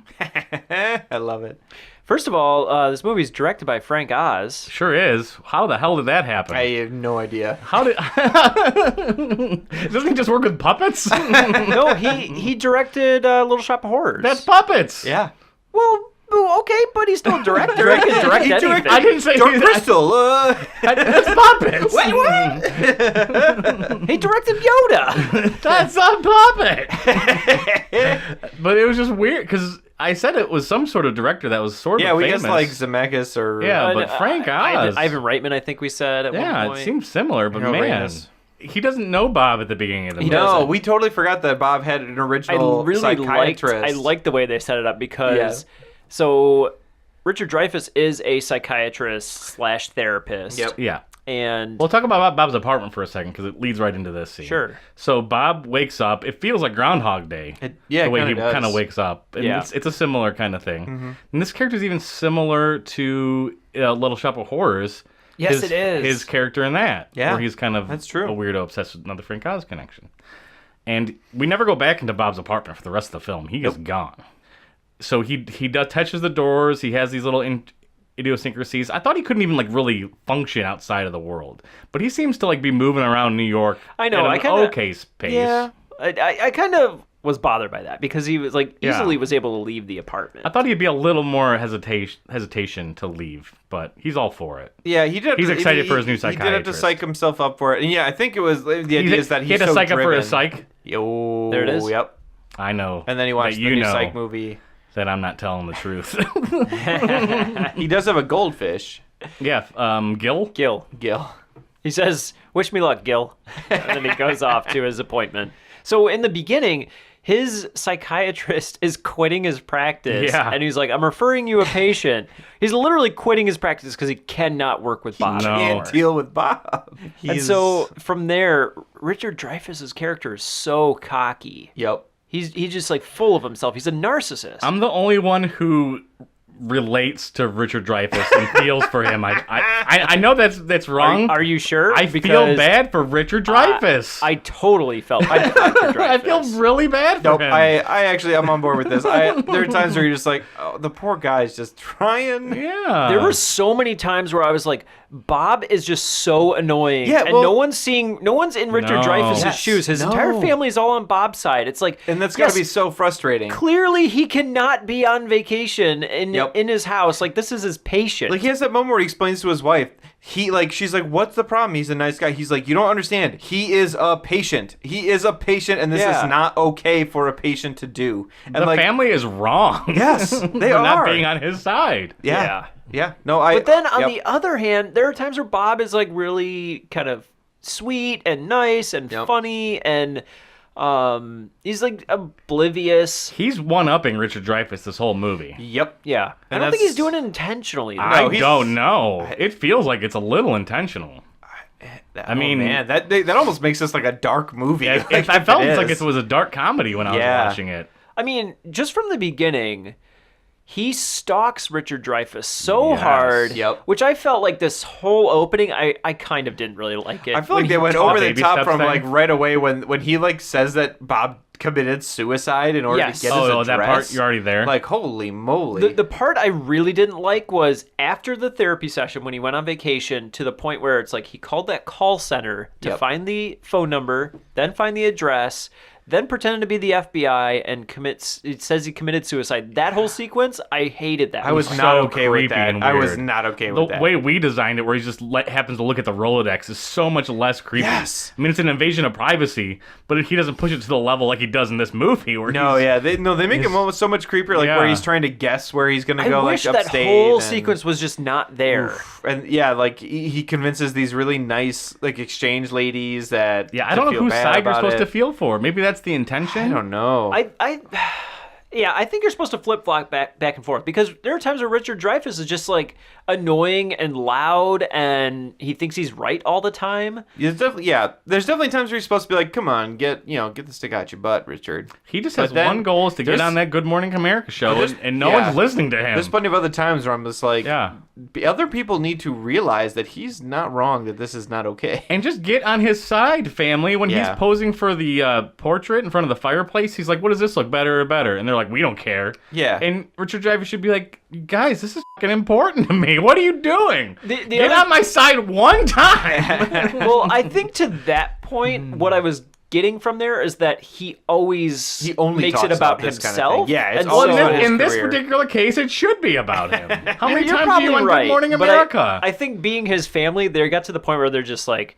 I love it. First of all, this movie's directed by Frank Oz. Sure is. How the hell did that happen? I have no idea. How did? Doesn't he just work with puppets? No, he directed Little Shop of Horrors. That's puppets. Yeah. Well, okay, but he's still a director. He can direct anything. I didn't say Dark Crystal. That's puppets. Wait, what? He directed Yoda. That's a puppet. But it was just weird because I said it was some sort of director that was sort of Yeah, we famous. guessed like Zemeckis or Yeah, but Frank Oz. Ivan Reitman, I think we said at one Yeah, point. it seems similar, but Harold man, Ramis. he doesn't know Bob at the beginning of the movie. No, we totally forgot that Bob had an I original really psychiatrist. liked the way they set it up because so Richard Dreyfuss is a psychiatrist / therapist. Yep. Yeah. And We'll talk about Bob's apartment for a second because it leads right into this scene. Sure. So Bob wakes up. It feels like Groundhog Day. it the way he kinda does. kind of wakes up. And Yeah. it's a similar kind of thing. Mm-hmm. And this character is even similar to Little Shop of Horrors. Yes, it is. His character in that. Yeah, Where he's kind of that's true. a weirdo obsessed with another Frank Oz connection. And we never go back into Bob's apartment for the rest of the film. He is gone. So he touches the doors. He has these little idiosyncrasies. I thought he couldn't even like really function outside of the world. But he seems to like be moving around New York I know, at I an kinda- okay pace. yeah, I kind of was bothered by that because he was like Yeah. easily was able to leave the apartment. I thought he'd be a little more hesitation to leave, but he's all for it. Yeah, he did. He's excited for his new He did have to psychiatrist. psych himself up for it, and yeah, I think it was the idea is that he had he's to so psych up driven. for his psych. Oh, There it is. Yep. I know. And then he watched that the new know. psych movie. that I'm not telling the truth. He does have a goldfish. Yeah, Gil? Gil. He says, "Wish me luck, Gil." And then he goes off to his appointment. So in the beginning, his psychiatrist is quitting his practice. Yeah. And he's like, "I'm referring you a patient." He's literally quitting his practice because he cannot work with Bob No. anymore. Can't deal with Bob. And so from there, Richard Dreyfuss's character is so cocky. Yep. He's just like full of himself. He's a narcissist. I'm the only one who relates to Richard Dreyfuss and feels for him. I know that's wrong. Are you sure? I feel Because bad for Richard Dreyfuss. I totally felt bad for Richard I feel Dreyfuss. really bad for Nope. him. I'm on board with this. There are times where you're just like, oh, the poor guy's just trying. Yeah. There were so many times where I was like, Bob is just so annoying. Yeah, and well- no one's in Richard No. Dreyfuss's Yes. shoes. His No. entire family is all on Bob's side. It's like, And that's gotta yes, be so frustrating. clearly he cannot be on vacation Yep. in his house. Like, this is his patient. Like, he has that moment where he explains to his wife, she's like, what's the problem? He's a nice guy. He's like, you don't understand. He is a patient. He is a patient, and this Yeah. is not okay for a patient to do. And the family is wrong. Yes, they for are. not being on his side. Yeah. No, But then on the other hand, there are times where Bob is like really kind of sweet and nice and funny, and he's like oblivious. He's one-upping Richard Dreyfuss this whole movie. Yep. Yeah. I And don't think he's that's- doing it intentionally. though. I he's- don't know. It feels like it's a little intentional. I mean, man, that almost makes this like a dark movie. Yeah, Like, I felt it like is. it was a dark comedy when I was Yeah. watching it. I mean, just from the beginning, he stalks Richard Dreyfuss so Yes. hard, Yep. which I felt like this whole opening, I kind of didn't really like it. I feel like When they he went taught over the baby top steps from thing. like right away when he like says that Bob committed suicide in order Yes. to get his address. that part, you're already there. Like, holy moly. The part I really didn't like was after the therapy session when he went on vacation, to the point where it's like he called that call center to Yep. find the phone number, then find the address, then pretended to be the FBI and it says he committed suicide. That whole sequence, I hated that. I was So not okay with creepy that. and I was weird. not okay The with that. way we designed it, where he just happens to look at the Rolodex, is so much less creepy. Yes. I mean, it's an invasion of privacy, but he doesn't push it to the level like he does in this movie. Where No, he's, yeah, they make him almost so much creepier, like where Yeah. he's trying to guess where he's gonna I go, wish like that upstate. whole and- sequence was just not there. And yeah, like he convinces these really nice like exchange ladies that. Yeah, I don't know feel whose bad side you're about supposed it. to feel for. Maybe that's the intention. I don't know. Yeah, I think you're supposed to flip-flop back and forth, because there are times where Richard Dreyfuss is just like annoying and loud and he thinks he's right all the time. There's definitely times where you're supposed to be like, come on, get the stick out your butt, Richard. He just But has then one goal, is to get there's- on that Good Morning America show, there's- and no yeah. one's listening to him. There's plenty of other times where I'm just like, Yeah. other people need to realize that he's not wrong, that this is not okay. And just get on his side, family. When Yeah. he's posing for the portrait in front of the fireplace, he's like, what does this look, better or better? And they're like, we don't care. Yeah. And Richard Dreyfuss should be like, guys, this is fucking important to me. What are you doing? The Get other- on my side one time. Well, I think to that point, what I was getting from there is that he only makes it talks about this kind of himself. thing. Yeah, it's and all Well, about in, his in this career. particular case, it should be about him. How many You're times are probably you on right, Good Morning but America? I think being his family, they got to the point where they're just like,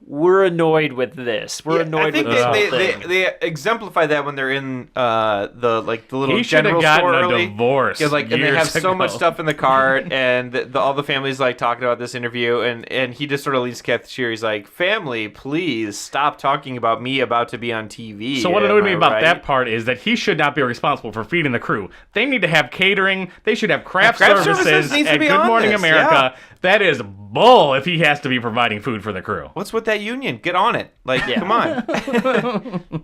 we're annoyed with this. We're annoyed I think with this whole they thing. exemplify that when they're in the little He should general have store gotten a early. divorce Yeah, and they years have so much ago. stuff in the cart, and all the family's like talking about this interview, and he just sort of leaves cashier. He's like, "Family, please stop talking about me about to be on TV." So what Am annoyed I me about right? that part is that he should not be responsible for feeding the crew. They need to have catering. They should have craft Craft services services needs to at be Good on Morning this, America. That is bull if he has to be providing food for the crew. What's with that union? Get on it. Like, come on.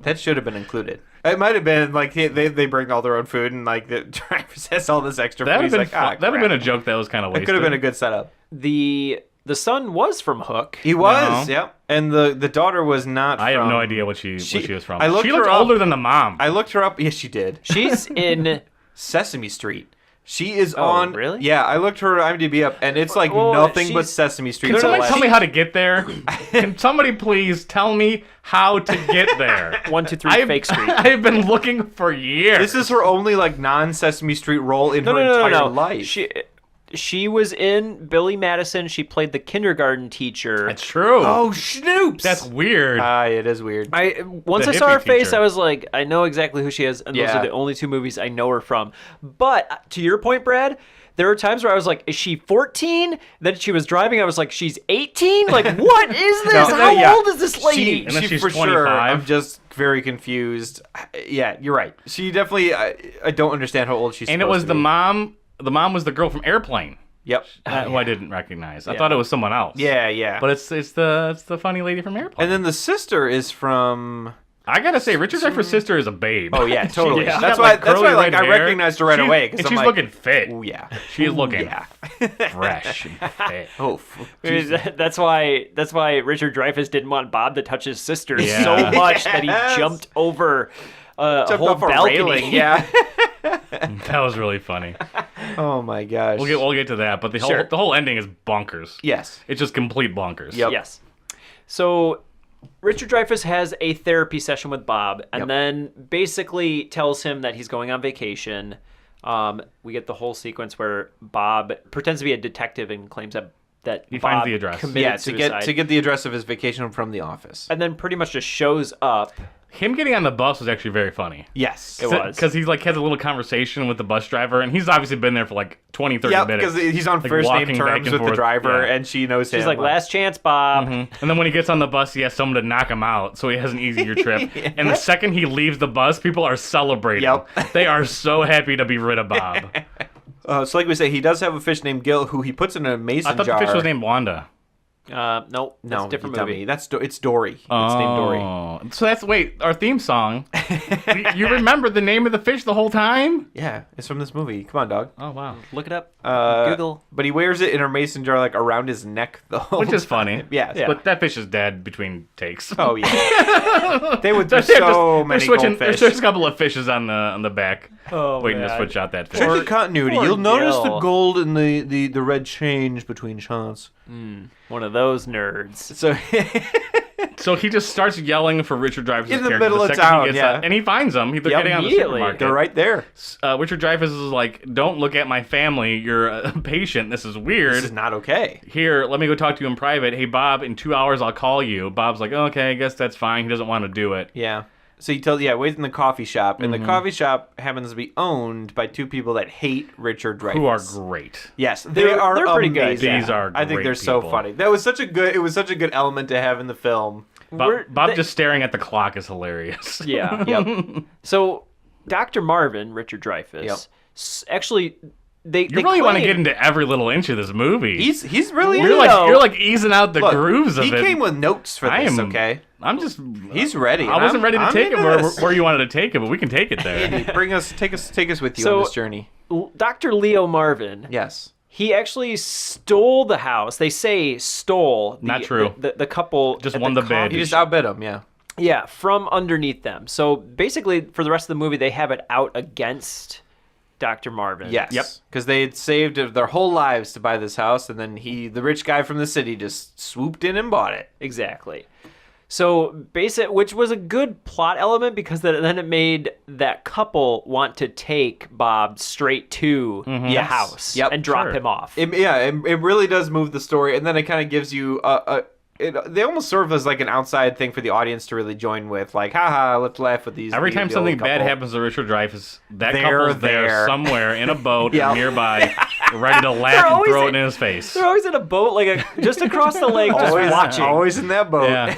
That should have been included. It might have been like they bring all their own food, and like the driver has all this extra That food. would He's have like, been, ah, been a crap. joke that was kind of wasted. It could have been a good setup. The son was from Hook. He was, No. yep. And the daughter was not. I have from- no idea what she was from. I looked She looked her up. older than the mom. I looked her up. Yes, she did. She's in. Sesame Street. She is Oh, on. really? Yeah, I looked her IMDb up, and it's like Well, nothing but she's- Sesame Street. Can for the somebody last- tell me how to get there? Can somebody please tell me how to get there? 123 Fake Street. I've been looking for years. This is her only like non-Sesame Street role in her entire life. she was in Billy Madison. She played the kindergarten teacher. That's true. Oh, Schnoops. That's weird. It is weird. Once The I saw her hippie face, teacher. I was like, I know exactly who she is, and those Yeah. are the only 2 movies I know her from. But to your point, Brad, there were times where I was like, is she 14? Then she was driving, I was like, she's 18? Like, what is this? How old is this lady? And then She she's for 25. sure. I'm just very confused. Yeah, you're right. She definitely. I don't understand how old she's. And it was the mom. The mom was the girl from Airplane. Yep. Who I didn't recognize. I thought it was someone else. Yeah. But it's the funny lady from Airplane. And then the sister is from. I gotta say, Richard Dreyfuss' sister is a babe. Oh yeah, totally. She's That's got, why. like, That's why. curly Like red I hair. recognized her right She's- away and because she's I'm looking fit. Oh yeah. She's looking Yeah. fresh and fit. Oh. That's why Richard Dreyfuss didn't want Bob to touch his sister Yeah. so much that he jumped over a whole off a balcony. railing. Yeah. That was really funny. Oh my gosh. We'll get to that, but the whole ending is bonkers. Yes. It's just complete bonkers. Yep. Yes. So Richard Dreyfuss has a therapy session with Bob and then basically tells him that he's going on vacation. We get the whole sequence where Bob pretends to be a detective and claims that He Bob finds the address. committed suicide. to get the address of his vacation from the office. And then pretty much just shows up. Him getting on the bus was actually very funny. Yes. It was. Because he's like has a little conversation with the bus driver, and he's obviously been there for like 20, 30 Yeah, minutes. because he's on like, first name walking back terms and with the forth. driver, Yeah. and she knows him. She's like, last chance, Bob. And then when he gets on the bus, he has someone to knock him out, so he has an easier trip. And the second he leaves the bus, people are celebrating. Yep. They are so happy to be rid of Bob. So like we say, he does have a fish named Gil who he puts in a mason I thought jar. the fish was named Wanda. Nope. That's No, a different you dummy. movie. It's Dory. It's named Dory. Oh, so that's our theme song. You remember the name of the fish the whole time? Yeah, it's from this movie. Come on, dog. Oh wow, Look it up. Google. But he wears it in a mason jar, like around his neck, though. which is funny. Yeah. But that fish is dead between takes. Oh yeah. They would do They're so just- many they're switching. goldfish. There's a couple of fishes on the back, waiting to man. switch out that fish. Check the continuity. poor You'll notice the Gil. gold and the red change between shots. One of those nerds. So So he just starts yelling for Richard Dreyfuss In the character middle of second town, he gets yeah. out, and he finds them. They're Yep, getting out of the immediately. supermarket. they're right there. Richard Dreyfuss is like, "Don't look at my family. You're a patient. This is weird. This is not okay. Here, let me go talk to you in private. Hey, Bob, in 2 hours I'll call you." Bob's like, "Okay, I guess that's fine." He doesn't want to do it. Yeah. So he tells, wait in the coffee shop, and the coffee shop happens to be owned by 2 people that hate Richard Dreyfuss. Who are great. Yes, They're pretty good. amazing. These are I think great they're so people. funny. It was such a good element to have in the film. Bob just staring at the clock is hilarious. Yeah. Yep. So Dr. Marvin, Richard Dreyfuss, Yep. Actually, they You really want to claim- get into every little inch of this movie. He's really you're like easing out the Look, grooves of he it. came with notes for this. Okay, I'm just. he's ready. I wasn't ready to I'm take it into where, this. where you wanted to take it, but we can take it there. Andy, take us with you So- on this journey. Dr. Leo Marvin. Yes. He actually stole the house. They say stole. Not true. The couple Just at won the bid. coffee He just shop. outbid him. Yeah. Yeah, from underneath them. So basically, for the rest of the movie, they have it out against Dr. Marvin. Yes. Yep. Because they had saved their whole lives to buy this house, and then the rich guy from the city, just swooped in and bought it. Exactly. So which was a good plot element because then it made that couple want to take Bob straight to the Yes. house Yep, and drop sure. him off. It really does move the story, and then it kind of gives you they almost serve as like an outside thing for the audience to really join with, like, haha, let's laugh with these. Every the time old something bad couple. happens to Richard Dreyfuss, that They're couple's there there. somewhere in a boat Yep. nearby, ready to laugh and always throw it in- in his face. They're always in a boat, just across the lake, just watching. Always in that boat. Yeah.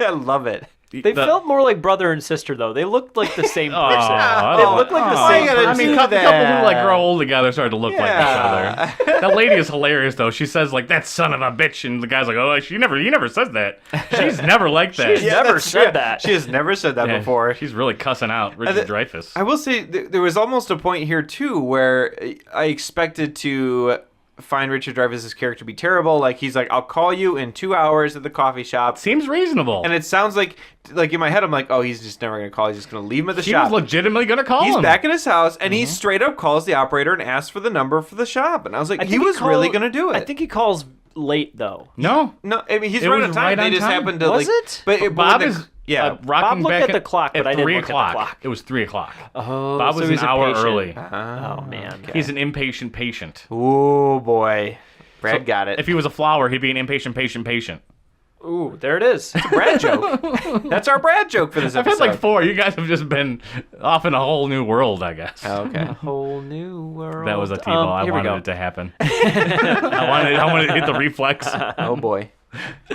I love it. They felt more like brother and sister, though. They looked like the same person. Aw, They looked like the Aw. same Why you gotta I person. mean, do couples that? who like grow old together started to look like Yeah. each other. That lady is hilarious, though. She says like, "That son of a bitch," and the guy's like, "Oh, he never says that. She's never like that." She's never that's said true. that. She has never said that Yeah, before. She's really cussing out Richard Dreyfuss. I will say there was almost a point here too where I expected to find Richard Dreyfuss's character be terrible. Like he's like, "I'll call you in 2 hours at the coffee shop," Seems reasonable. and it sounds like in my head I'm like, "Oh, he's just never gonna call. He's just gonna leave him at the She shop." was legitimately gonna call He's him. back at his house, and he straight up calls the operator and asks for the number for the shop. And I was like, I he think was really gonna do it. I think he calls late, though. No, No, I mean he's It right was on time. right They on just time. happened to Was like. it? But Bob when is Yeah. rocking Bob looked back at the clock, but I didn't 3 look at the o'clock. clock. It was 3 o'clock. Oh, Bob so was he's an hour impatient. early. Oh man. He's an impatient patient. Oh, boy. Brad got it. If he was a flower, he'd be an impatient patient. Ooh, there it is. It's a Brad joke. That's our Brad joke for this I've episode. had like 4. You guys have just been off in a whole new world, I guess. Okay. A whole new world. That was a T-ball. I here we wanted go. it to happen. I wanted to hit the reflex. Oh, boy.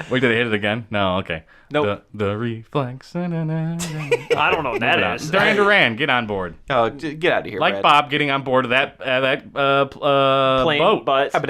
Wait, did they hit it again? No, okay. Nope. The reflex. I don't know what that is. Duran, get on board. Oh, get out of here, Like Brad. Bob getting on board of that Plain boat. butts. At the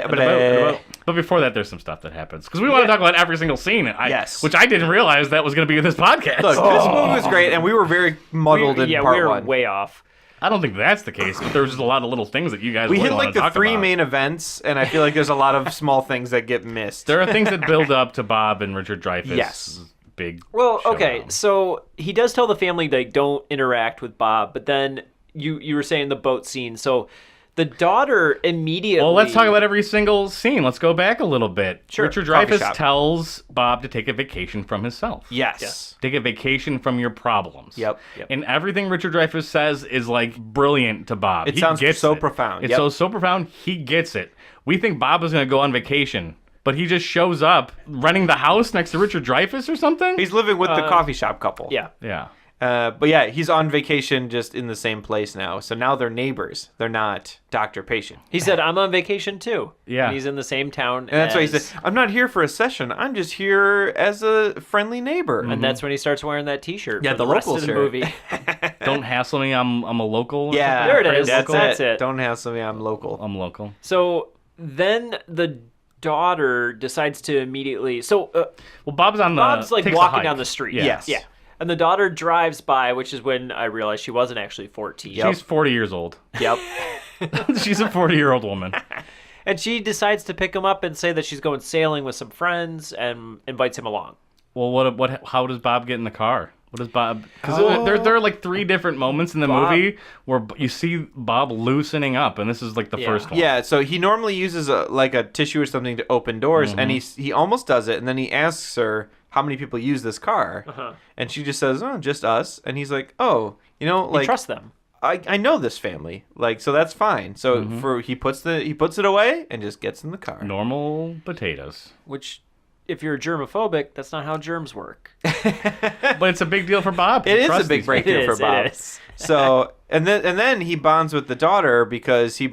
boat. But before that, there's some stuff that happens. Because we want to talk about every single scene. Yes. Which I didn't realize that was going to be in this podcast. Look, this movie was great, and we were very muddled in part we were one. way off. I don't think that's the case. But there's just a lot of little things that you guys We really hit want like to the talk 3 about. main events, and I feel like there's a lot of small things that get missed. There are things that build up to Bob and Richard Dreyfuss. Yes. Big Well, okay, showdown. so he does tell the family they don't interact with Bob, but then you were saying the boat scene. So the daughter immediately. Well, let's talk about every single scene. Let's go back a little bit. Sure. Richard Coffee Dreyfuss shop. tells Bob to take a vacation from himself. Yes. Take a vacation from your problems. Yep. And everything Richard Dreyfuss says is like brilliant to Bob. It He sounds gets so it. profound. It's Yep. so profound. He gets it. We think Bob is going to go on vacation, but he just shows up renting the house next to Richard Dreyfuss or something. He's living with the coffee shop couple. Yeah. Yeah. But yeah, he's on vacation just in the same place now. So now they're neighbors. They're not doctor-patient. He said, I'm on vacation too. Yeah. And he's in the same town. And that's why he said, I'm not here for a session. I'm just here as a friendly neighbor. And that's when he starts wearing that T-shirt. Yeah, for the rest local of the shirt. movie. Don't hassle me. I'm a local. or Yeah. something? There it is. That's it. Don't hassle me. I'm local. I'm local. So then the daughter decides to immediately. So Well, Bob's on the. Bob's like takes a walking hike. down the street. Yeah. Yes. Yeah. And the daughter drives by, which is when I realized she wasn't actually 14. She's 40 years old. Yep. She's a 40-year-old woman. And she decides to pick him up and say that she's going sailing with some friends and invites him along. Well, what? How does Bob get in the car? What does Bob? Because there are like 3 different moments in the movie where you see Bob loosening up, and this is like the first one. Yeah, so he normally uses like a tissue or something to open doors, and he almost does it, and then he asks her how many people use this car, and she just says, "Oh, just us." And he's like, "Oh, like He trusts them. I know this family, like, so that's fine." So he puts it away and just gets in the car. Normal potatoes. Which, if you're germophobic, that's not how germs work. But it's a big deal for Bob. It He is a trusts big these breakthrough It for is, Bob. it is. So and then he bonds with the daughter because he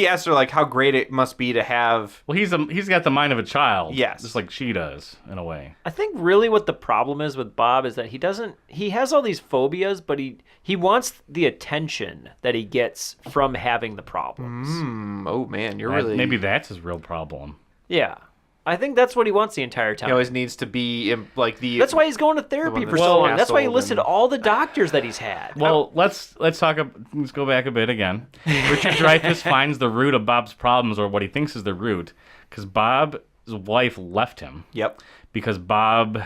asks her like how great it must be to have. Well, he's got the mind of a child. Yes. Just like she does, in a way. I think really what the problem is with Bob is that he has all these phobias, but he wants the attention that he gets from having the problems. Oh man, you're That- really Maybe that's his real problem. Yeah. I think that's what he wants the entire time. He always needs to be like the. That's why he's going to therapy one for that's so long. That's why he hassled listed and- all the doctors that he's had. Well, let's go back a bit again. Richard Dreyfuss finds the root of Bob's problems, or what he thinks is the root, because Bob's wife left him. Yep. Because Bob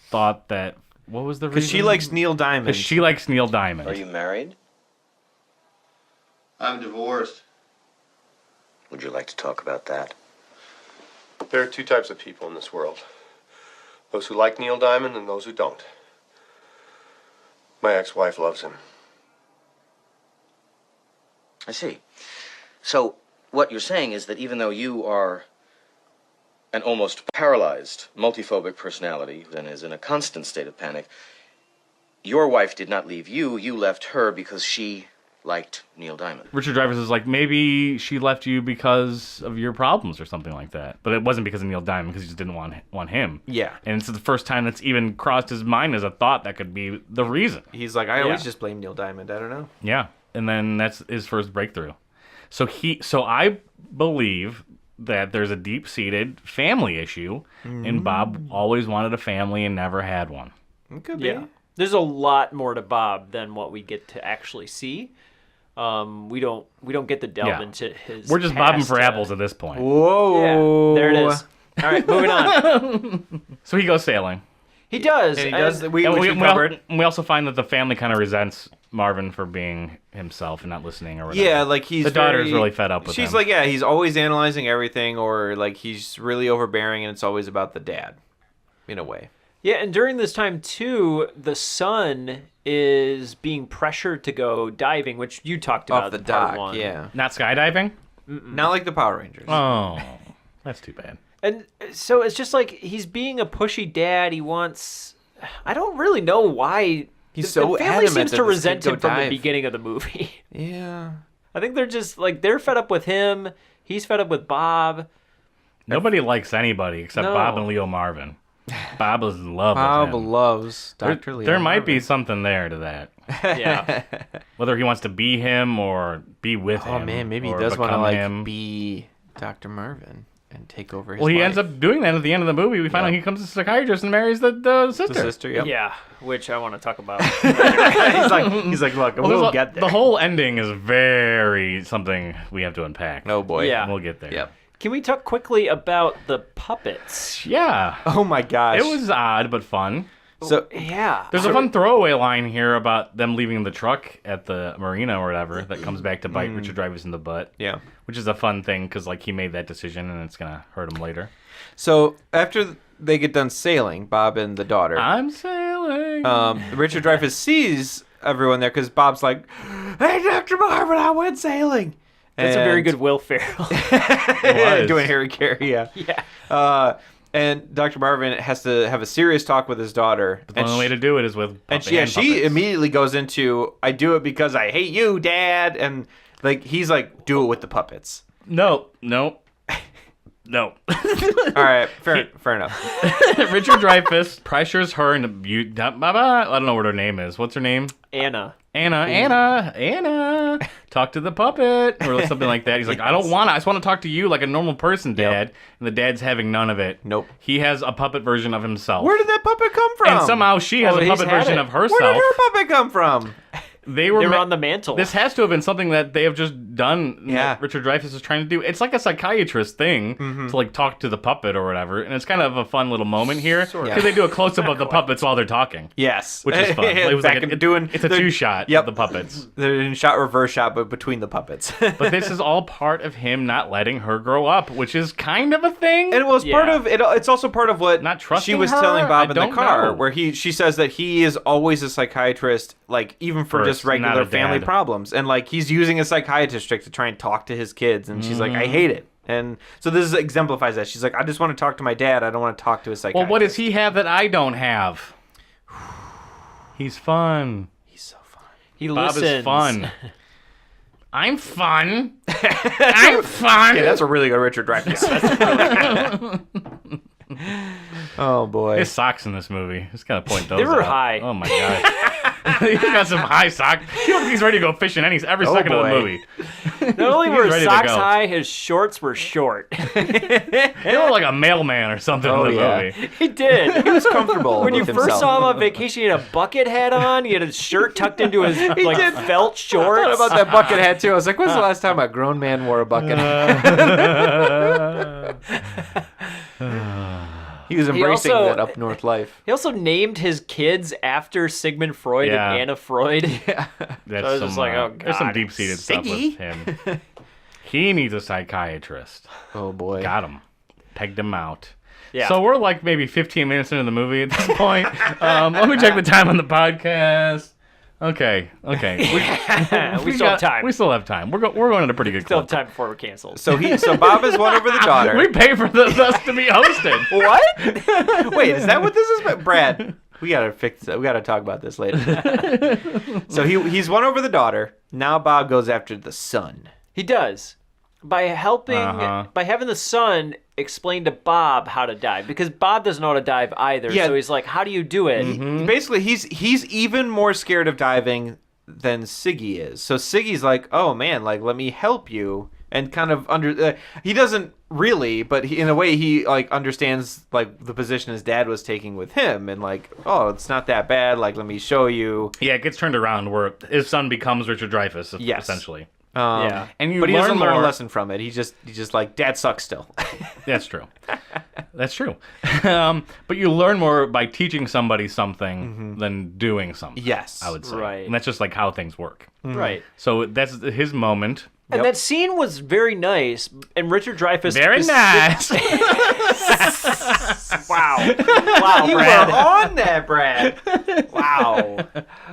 thought that what was the reason? Because she likes Neil Diamond. Because she likes Neil Diamond. Are you married? I'm divorced. Would you like to talk about that? There are 2 types of people in this world. Those who like Neil Diamond and those who don't. My ex-wife loves him. I see. So, what you're saying is that even though you are an almost paralyzed, multiphobic personality that is in a constant state of panic, your wife did not leave you, you left her because she liked Neil Diamond. Richard Dreyfuss is like, maybe she left you because of your problems or something like that. But it wasn't because of Neil Diamond, because he just didn't want him. Yeah. And it's the first time that's even crossed his mind as a thought that could be the reason. He's like, I always just blame Neil Diamond. I don't know. Yeah. And then that's his first breakthrough. So I believe that there's a deep-seated family issue, and Bob always wanted a family and never had one. It could be. Yeah. There's a lot more to Bob than what we get to actually see. We don't get to delve into his. We're just past, bobbing for apples at this point. Whoa. Yeah, there it is. All right, moving on. So he goes sailing. He does. And he does. And We covered. we also find that the family kind of resents Marvin for being himself and not listening or whatever. Yeah, like he's the daughter's really fed up with She's him. like, yeah, he's always analyzing everything, or like he's really overbearing, and it's always about the dad, in a way. Yeah, and during this time, too, the son is being pressured to go diving, which you talked about Off the in part dock, 1. yeah. Not skydiving? Not like the Power Rangers. Oh, that's too bad. And so it's just like he's being a pushy dad. He wants... I don't really know why... He's the so family adamant seems that to this kid resent go him from the dive. beginning of the movie. Yeah. I think they're just, like, they're fed up with him. He's fed up with Bob. Nobody likes anybody except No. Bob and Leo Marvin. Bob is in love Bob with him. loves Dr. Leo There might be Marvin. something there to that. Yeah. Whether he wants to be him or be with him. Oh, man, maybe he or does want to, become like, him. be Dr. Marvin and take over his Well, he life. ends up doing that at the end of the movie. We find out he becomes a psychiatrist and marries the sister. The sister, yep. Yeah, which I want to talk about. he's like, look, Well, we'll get there. The whole ending is very something we have to unpack. Oh, boy. Yeah. We'll get there. Yep. Can we talk quickly about the puppets? Yeah. Oh, my gosh. It was odd, but fun. So, Yeah. There's a fun throwaway line here about them leaving the truck at the marina or whatever that comes back to bite Richard Dreyfuss in the butt. yeah. Which is a fun thing because like he made that decision and it's gonna hurt him later. So, after they get done sailing, Bob and the daughter, I'm sailing. Richard Dreyfuss sees everyone there because Bob's like, hey, Dr. Marvin, I went sailing. That's a very good Will Ferrell. was. Doing Harry Carey, yeah. Yeah. And Dr. Marvin has to have a serious talk with his daughter. The only way to do it is with she puppets. immediately goes into, I do it because I hate you, Dad. And like he's like, do it with the puppets. No. All right, fair enough. Richard Dreyfuss pressures her into I don't know what her name is. What's her name? Anna. Anna, talk to the puppet, or something like that. He's like, I don't want to. I just want to talk to you like a normal person, Dad. And the dad's having none of it. Nope. He has a puppet version of himself. Where did that puppet come from? And somehow she has a he's puppet had version it. of herself. Where did her puppet come from? They were on the mantle. This has to have been something that they have just done. Yeah. That Richard Dreyfuss is trying to do. It's like a psychiatrist thing to like talk to the puppet or whatever, and it's kind of a fun little moment here because they do a close up of the puppets while they're talking. Yes. Which is fun. It was Back like doing it's a two shot Yep. of the puppets. They're in reverse shot, but between the puppets. But this is all part of him not letting her grow up, which is kind of a thing. And it was part of it. It's also part of what Not trusting she was her? telling Bob I in the don't car, know. where she says that he is always a psychiatrist, like even for First, just regular not a family dad. problems, and like he's using a psychiatrist trick to try and talk to his kids, and she's like, I hate it. And so this exemplifies that. She's like, I just want to talk to my dad. I don't want to talk to a psychiatrist. Well, what does he have that I don't have? He's fun. He's so fun. He Bob listens. is fun. I'm fun. I'm fun. Yeah, that's a really good Richard Dreyfuss. Oh boy. His socks in this movie. Just gotta point those They were out. high. Oh my god. He's got some high socks. He looks like he's ready to go fishing every second of the boy. movie. Not only He's were his ready to socks go. high, his shorts were short. He looked like a mailman or something in the yeah. movie. He did. He was comfortable When you with first himself. saw him on vacation, he had a bucket hat on. He had his shirt tucked into his felt shorts. I thought about that bucket hat too. I was like, when's the last time a grown man wore a bucket hat? He was embracing also- that up north life. He also named his kids after Sigmund Freud Yeah. and Anna Freud. That's So I was just like, oh, There's some God. deep-seated stuff Siggy? with him. He needs a psychiatrist. Oh boy. Got him. Pegged him out. Yeah. So we're like maybe 15 minutes into the movie at this point. Let me check the time on the podcast. Okay. We still got have time. We still have time. We're going at a pretty good Still have clip. time before we're canceled. So Bob has won over the daughter. We pay for us to be hosted. What? Wait, is that what this is? Brad, we gotta fix that. We gotta talk about this later. So he's won over the daughter. Now Bob goes after the son. He does. By having the son explain to Bob how to dive, because Bob doesn't know how to dive either. Yeah. So he's like, how do you do it? Basically, he's even more scared of diving than Siggy is. So Siggy's like, oh man, like let me help you, and kind of he doesn't really, but in a way he like understands like the position his dad was taking with him, and like, oh, it's not that bad. Like let me show you. Yeah, it gets turned around where his son becomes Richard Dreyfuss, Yes. essentially. Yeah. And you But he doesn't learn a more- lesson from it. He's just like, Dad sucks still. That's true. That's true. But you learn more by teaching somebody something than doing something. Yes. I would say. Right. And that's just like how things work. Right. So that's his moment. And that scene was very nice. And Richard Dreyfuss... Very nice. Wow. Wow, You Brad. were on that, Brad. Wow.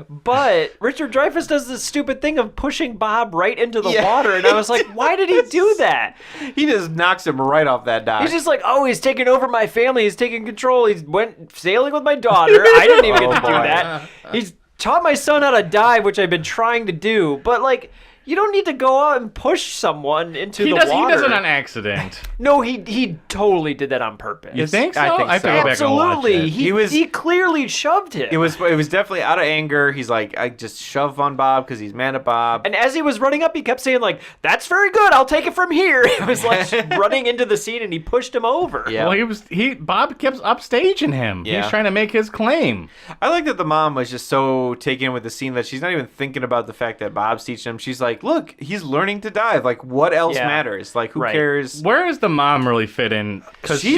But Richard Dreyfuss does this stupid thing of pushing Bob right into the water. And I was like, why did he do that? He just knocks him right off that dock. He's just like, oh, he's taking over my family. He's taking control. He went sailing with my daughter. I didn't even get to do that. He's taught my son how to dive, which I've been trying to do. But, like... You don't need to go out and push someone into the water. He does it on accident. No, he totally did that on purpose. You think so? I think I have to so. go back and watch Absolutely. it. He clearly shoved him. It was definitely out of anger. He's like, I just shove on Bob because he's mad at Bob. And as he was running up, he kept saying, like, that's very good. I'll take it from here. It was like running into the scene, and he pushed him over. Yeah. Well, Bob kept upstaging him. Yeah. He's trying to make his claim. I like that the mom was just so taken with the scene that she's not even thinking about the fact that Bob's teaching him. She's like, look, he's learning to dive. Like, what else matters? Like, who cares? Where does the mom really fit in? Because she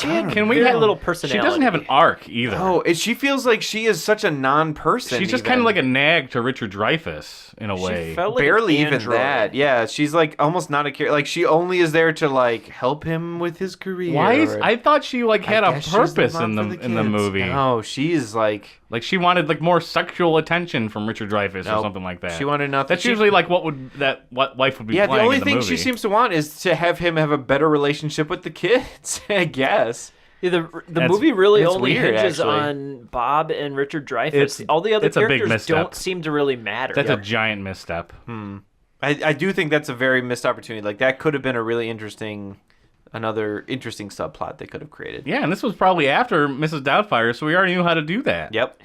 had very little personality. She doesn't have an arc either. Oh, she feels like she is such a non-person. She's just kind of like a nag to Richard Dreyfuss in a way. She felt like barely an even android. that. Yeah, she's like almost not a character. Like, she only is there to like help him with his career. Why is I thought she like had a guess she's the purpose mom in for the kids. movie. No, she's like she wanted like more sexual attention from Richard Dreyfuss or Nope. something like that. She wanted nothing. That's usually like what wife would be Yeah, playing the only in the thing movie. she seems to want is to have him have a better relationship with the kids, I guess. Yeah, the movie really it's only weird, hinges actually. on Bob and Richard Dreyfuss. It's- All the other it's a big characters misstep. don't seem to really matter. That's a giant misstep. I do think that's a very missed opportunity. Like, that could have been another interesting subplot they could have created. Yeah, and this was probably after Mrs. Doubtfire, so we already knew how to do that. Yep.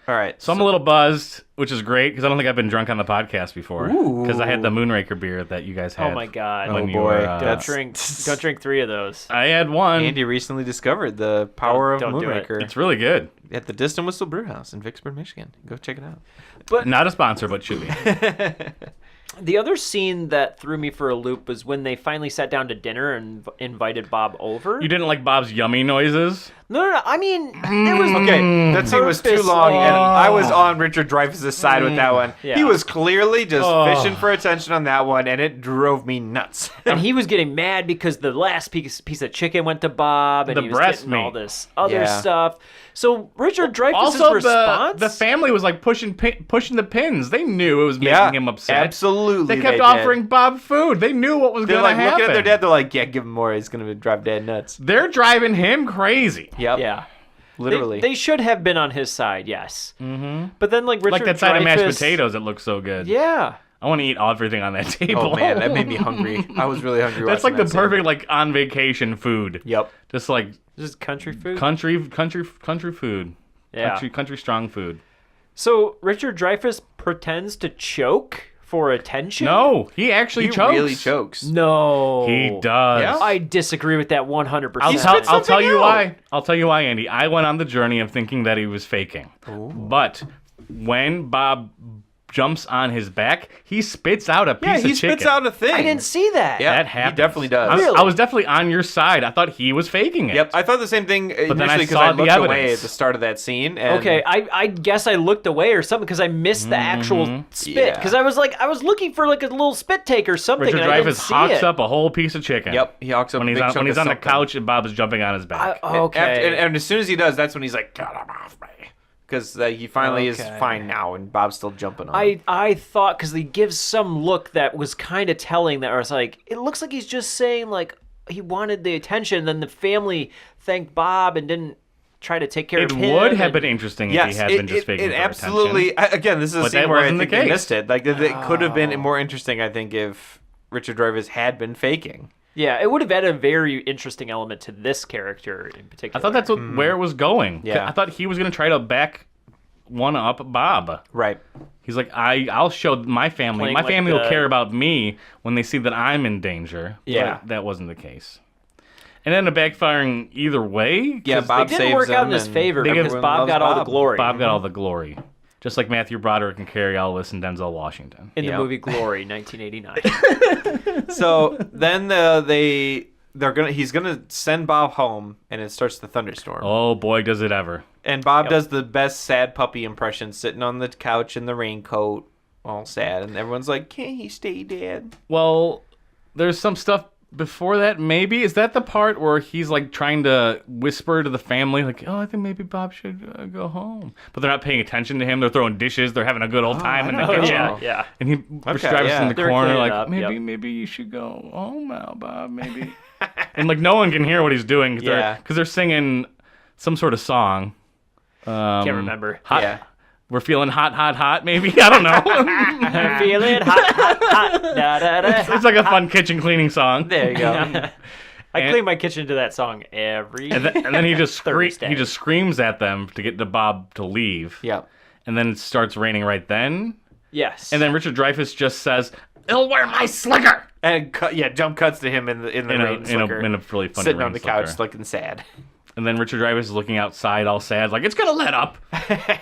All right. So I'm a little buzzed, which is great because I don't think I've been drunk on the podcast before. Because I had the Moonraker beer that you guys had. Oh my god! when Oh you boy. were, Don't drink 3 of those. I had one. Andy recently discovered the power Don't of do it. Moonraker It's really good. at the Distant Whistle Brew House in Vicksburg, Michigan. Go check it out. Not a sponsor, but should be. The other scene that threw me for a loop was when they finally sat down to dinner and invited Bob over. You didn't like Bob's yummy noises? No. I mean, it was Okay, that scene was too long, and I was on Richard Dreyfuss' side with that one. Yeah. He was clearly just fishing for attention on that one, and it drove me nuts. And he was getting mad because the last piece of chicken went to Bob, and The he was breast getting all meat. this other Yeah. stuff. So Richard Dreyfuss' Also, response. the family was like pushing the pins. They knew it was making him upset. Absolutely. They kept did. offering Bob food. They knew what was They're going to like happen. looking at their dad. They're like, "Yeah, give him more. He's gonna drive Dad nuts." They're driving him crazy. Yep. Yeah. Literally. They should have been on his side, yes. Mm-hmm. But then, like, Richard Like that side of mashed Dreyfuss- potatoes that looks so good. Yeah. I want to eat everything on that table. Oh man, that made me hungry. I was really hungry. That's watching like the that scene. perfect like on vacation food. Yep. Just like Just country food? country food. Yeah. Country strong food. So Richard Dreyfuss pretends to choke for attention? No, he actually He chokes. really chokes. No. He does. Yeah? I disagree with that 100%. I'll tell you why. I'll tell you why, Andy. I went on the journey of thinking that he was faking. But when Bob jumps on his back, he spits out a piece Yeah, of he chicken. spits out a thing. I didn't see that. Yeah, That happens. He definitely does. Really? I was definitely on your side. I thought he was faking it. Yep, I thought the same thing then I initially because saw I the looked away evidence. at the start of that scene. And Okay, I guess I looked away or something because I missed the actual spit. Yeah. Because I was looking for like a little spit take or something. Richard and I didn't Dreyfuss see hawks it. up a whole piece of chicken. Yep, he hawks up when a he's big on chunk when he's of on the something. couch and Bob is jumping on his back. Okay. And as soon as he does, that's when he's like, "Get him off me," because he finally is Okay. fine now, and Bob's still jumping on him. I thought because he gives some look that was kind of telling that I was like, it looks like he's just saying like he wanted the attention. Then the family thanked Bob and didn't try to take care It of him. would have and- been interesting if Yes, he had been just faking it for absolutely. attention. Again, this is a But scene that where I wasn't think the they case. missed it. Like it could have been more interesting, I think, if Richard Dreyfuss had been faking. Yeah, it would have added a very interesting element to this character in particular. I thought that's where it was going. Yeah. I thought he was going to try to back one up Bob. Right. He's like, I'll show my family. Playing My like family will the- care about me when they see that I'm in danger. Yeah. But that wasn't the case. And ended up backfiring either way. 'cause Yeah, Bob It didn't saves work out him in his and favor They because give- Bob loves got all the Bob. glory. Bob got all the glory. Just like Matthew Broderick and Carrie Ellis and Denzel Washington. in the Yeah. movie Glory, 1989. So then he's gonna send Bob home, and it starts the thunderstorm. Oh, boy, does it ever. And Bob does the best sad puppy impression, sitting on the couch in the raincoat, all sad, and everyone's like, "Can't he stay dead?" Well, there's some stuff before that. Maybe is that the part where he's like trying to whisper to the family, like, "Oh, I think maybe Bob should go home," but they're not paying attention to him. They're throwing dishes. They're having a good old time in the kitchen. Yeah. And he drives in the They're corner, cleaning like, up, maybe you should go home now, Bob. Maybe. And like no one can hear what he's doing because they're singing some sort of song. Can't remember. We're feeling hot, maybe? I don't know. I'm feeling hot. Da, da, da. It's like a fun kitchen cleaning song. There you go. I clean my kitchen to that song every and then he just Thursday. he just screams at them to get Bob to leave. Yep. And then it starts raining right then. Yes. And then Richard Dreyfuss just says, "He'll wear my slicker." And jump cuts to him in the rain slicker, in a really funny sitting rain on the couch slicker. looking sad. And then Richard Dreyfuss is looking outside all sad, like, it's gonna let up.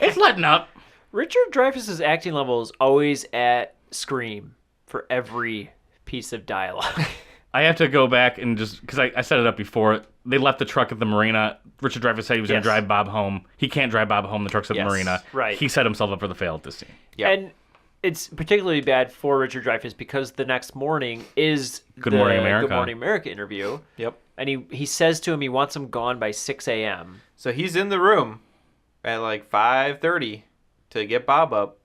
It's letting up. Richard Dreyfuss's acting level is always at scream for every piece of dialogue. I have to go back and just, because I set it up before, they left the truck at the marina. Richard Dreyfuss said he was going to drive Bob home. He can't drive Bob home. The truck's at the marina. Right. He set himself up for the fail at this scene. Yep. And it's particularly bad for Richard Dreyfuss because the next morning is Good Morning America. Good Morning America interview. Yep. And he says to him he wants him gone by 6 a.m. So he's in the room at like 5:30 to get Bob up.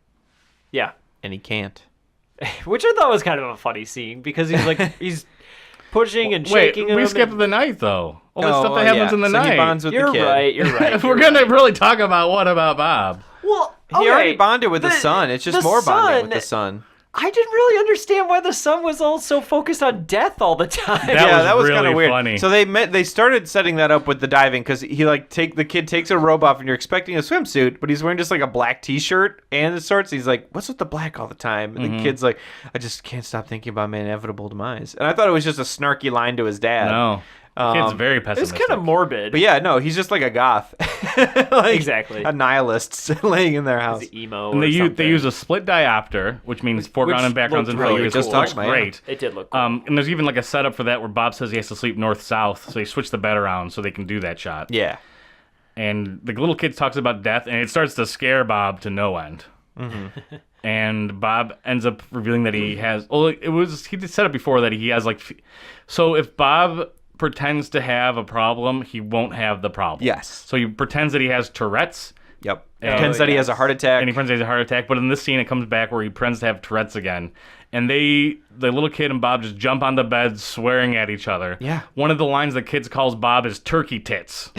Yeah. And he can't. Which I thought was kind of a funny scene because he's like, he's pushing and shaking him. We skipped the night, though. All the stuff that happens in the night. He bonds with You're the kid. right. You're right. If we're going to really talk about what about Bob? Well, He already bonded with the son. It's just more bonding with the son. I didn't really understand why the son was all so focused on death all the time. That was really kind of weird. funny. So they started setting that up with the diving because the kid takes a robe off and you're expecting a swimsuit, but he's wearing just like a black T-shirt and the shorts. He's like, "What's with the black all the time?" And the kid's like, "I just can't stop thinking about my inevitable demise." And I thought it was just a snarky line to his dad. No. The kid's very pessimistic. It's kind of morbid. But yeah, no, he's just like a goth. Exactly. A nihilist laying in their house. He's emo And or something. they use a split diopter, which means foreground and background's in looked really focus. cool. It looks Just great. It did look cool. And there's even like a setup for that where Bob says he has to sleep north-south, so they switch the bed around so they can do that shot. Yeah. And the little kid talks about death, and it starts to scare Bob to no end. And Bob ends up revealing that he has... Well, he did set up before that he has like... So if Bob pretends to have a problem, he won't have the problem. Yes. So he pretends that he has Tourette's. Yep. Pretends that he has a heart attack. And he pretends he has a heart attack. But in this scene, it comes back where he pretends to have Tourette's again. And the little kid and Bob just jump on the bed swearing at each other. Yeah. One of the lines the kids calls Bob is turkey tits.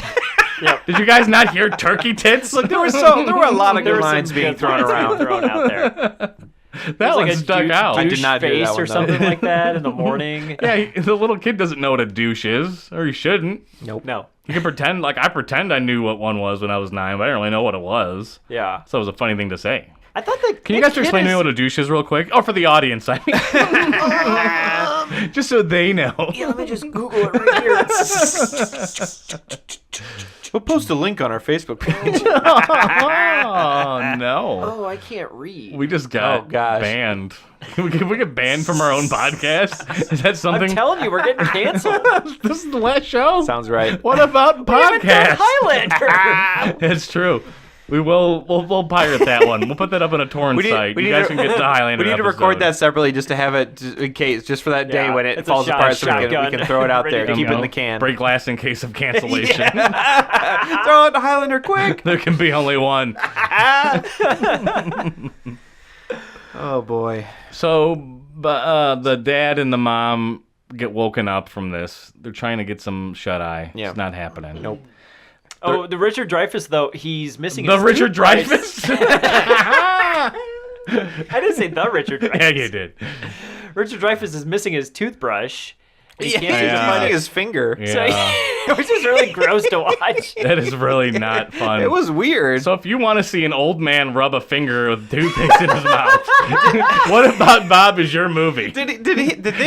Yep. Did you guys not hear turkey tits? Look, there were a lot of good lines being thrown around. out there. That one like a stuck douche out. I did not hear face that one, or though. something like that in the morning. Yeah, the little kid doesn't know what a douche is, or he shouldn't. Nope. No. He can pretend, like I pretend I knew what one was when I was 9, but I didn't really know what it was. Yeah. So it was a funny thing to say. I thought that. Can you guys explain to me what a douche is real quick? Oh, for the audience, I mean. Just so they know. Yeah, let me just Google it right here. We'll post a link on our Facebook page. Oh, no. Oh, I can't read. We just got banned. we get banned from our own podcast? Is that something? I'm telling you, we're getting canceled. This is the last show? Sounds right. What about podcasts? Highlander. It's true. We'll pirate that one. We'll put that up on a torrent site. You guys can get the Highlander We need to episode. record that separately just to have it in case, just for that day Yeah, when it it's a falls apart, so we shotgun. can throw it out Ready there, to keep it in go. the can. Break glass in case of cancellation. Throw it to Highlander quick. There can be only one. Oh boy. So the dad and the mom get woken up from this. They're trying to get some shut-eye. Yeah. It's not happening. Nope. Oh, the Richard Dreyfuss, though, he's missing The his Richard toothbrush. Dreyfuss? I didn't say the Richard Dreyfuss. Yeah, you did. Richard Dreyfuss is missing his toothbrush. He Yeah, can't he's seem to find using it. his finger. Yeah. Which is really gross to watch. That is really not fun. It was weird. So if you want to see an old man rub a finger with toothpicks in his mouth, What About Bob is your movie. Did they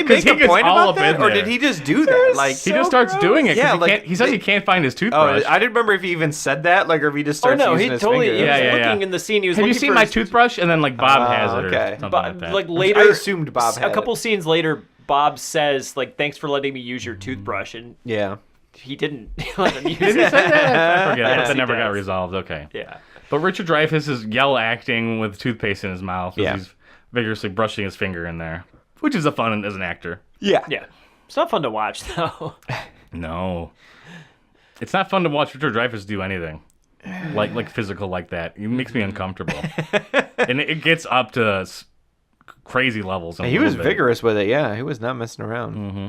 'Cause make he a gets point all about up that, in or there. did he just do that? Like He just starts doing it. 'Cause Yeah, he, like, can't, he says he can't find his Oh, toothbrush. I didn't remember if he even said that, like, or if he just Oh, starts no, using he his totally finger. he was Yeah, looking yeah. in the scene. He was Have you looking seen for my his toothbrush? And then like Bob has it or okay. something But, like that. like later, I assumed Bob had a couple it. scenes later, Bob says, like, thanks for letting me use your toothbrush. And Yeah. he didn't let him use Did he it. say that? I forget. Yes, that he never got does. resolved. Okay. Yeah. But Richard Dreyfuss is yell acting with toothpaste in his mouth. Yeah. He's vigorously brushing his finger in there, which is fun as an actor. Yeah. It's not fun to watch though. No, it's not fun to watch Richard Dreyfuss do anything like physical like that. It makes me uncomfortable, and it gets up to crazy levels. He was vigorous with it. Yeah, he was not messing around. Mm-hmm.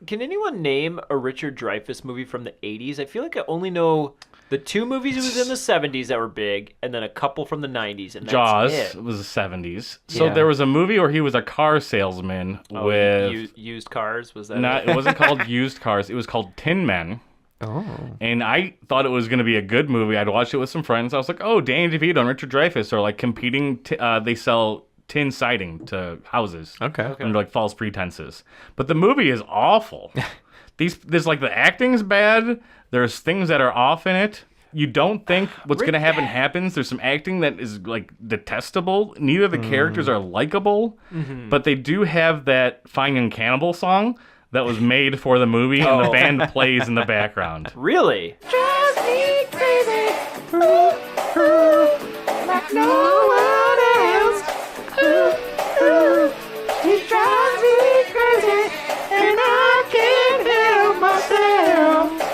Can anyone name a Richard Dreyfuss movie from the 80s? I feel like I only know the 2 movies he was in the 70s that were big, and then a couple from the 90s. And that's Jaws it. was the 70s. So there was a movie where he was a car salesman with used cars. Was that? It wasn't called Used Cars. It was called Tin Men. Oh. And I thought it was going to be a good movie. I'd watched it with some friends. I was like, oh, Danny DeVito and Richard Dreyfuss are like competing. They sell tin siding to houses. Okay. Under like false pretenses. But the movie is awful. There's like the acting's bad. There's things that are off in it. You don't think what's going to happen happens. There's some acting that is like detestable. Neither of the characters are likable. Mm-hmm. But they do have that Finding Cannibal song that was made for the movie, and the band plays in the background. Really? Drives me crazy. Ooh, ooh, like no one else. Ooh, ooh, he drives me crazy, and I can't help myself.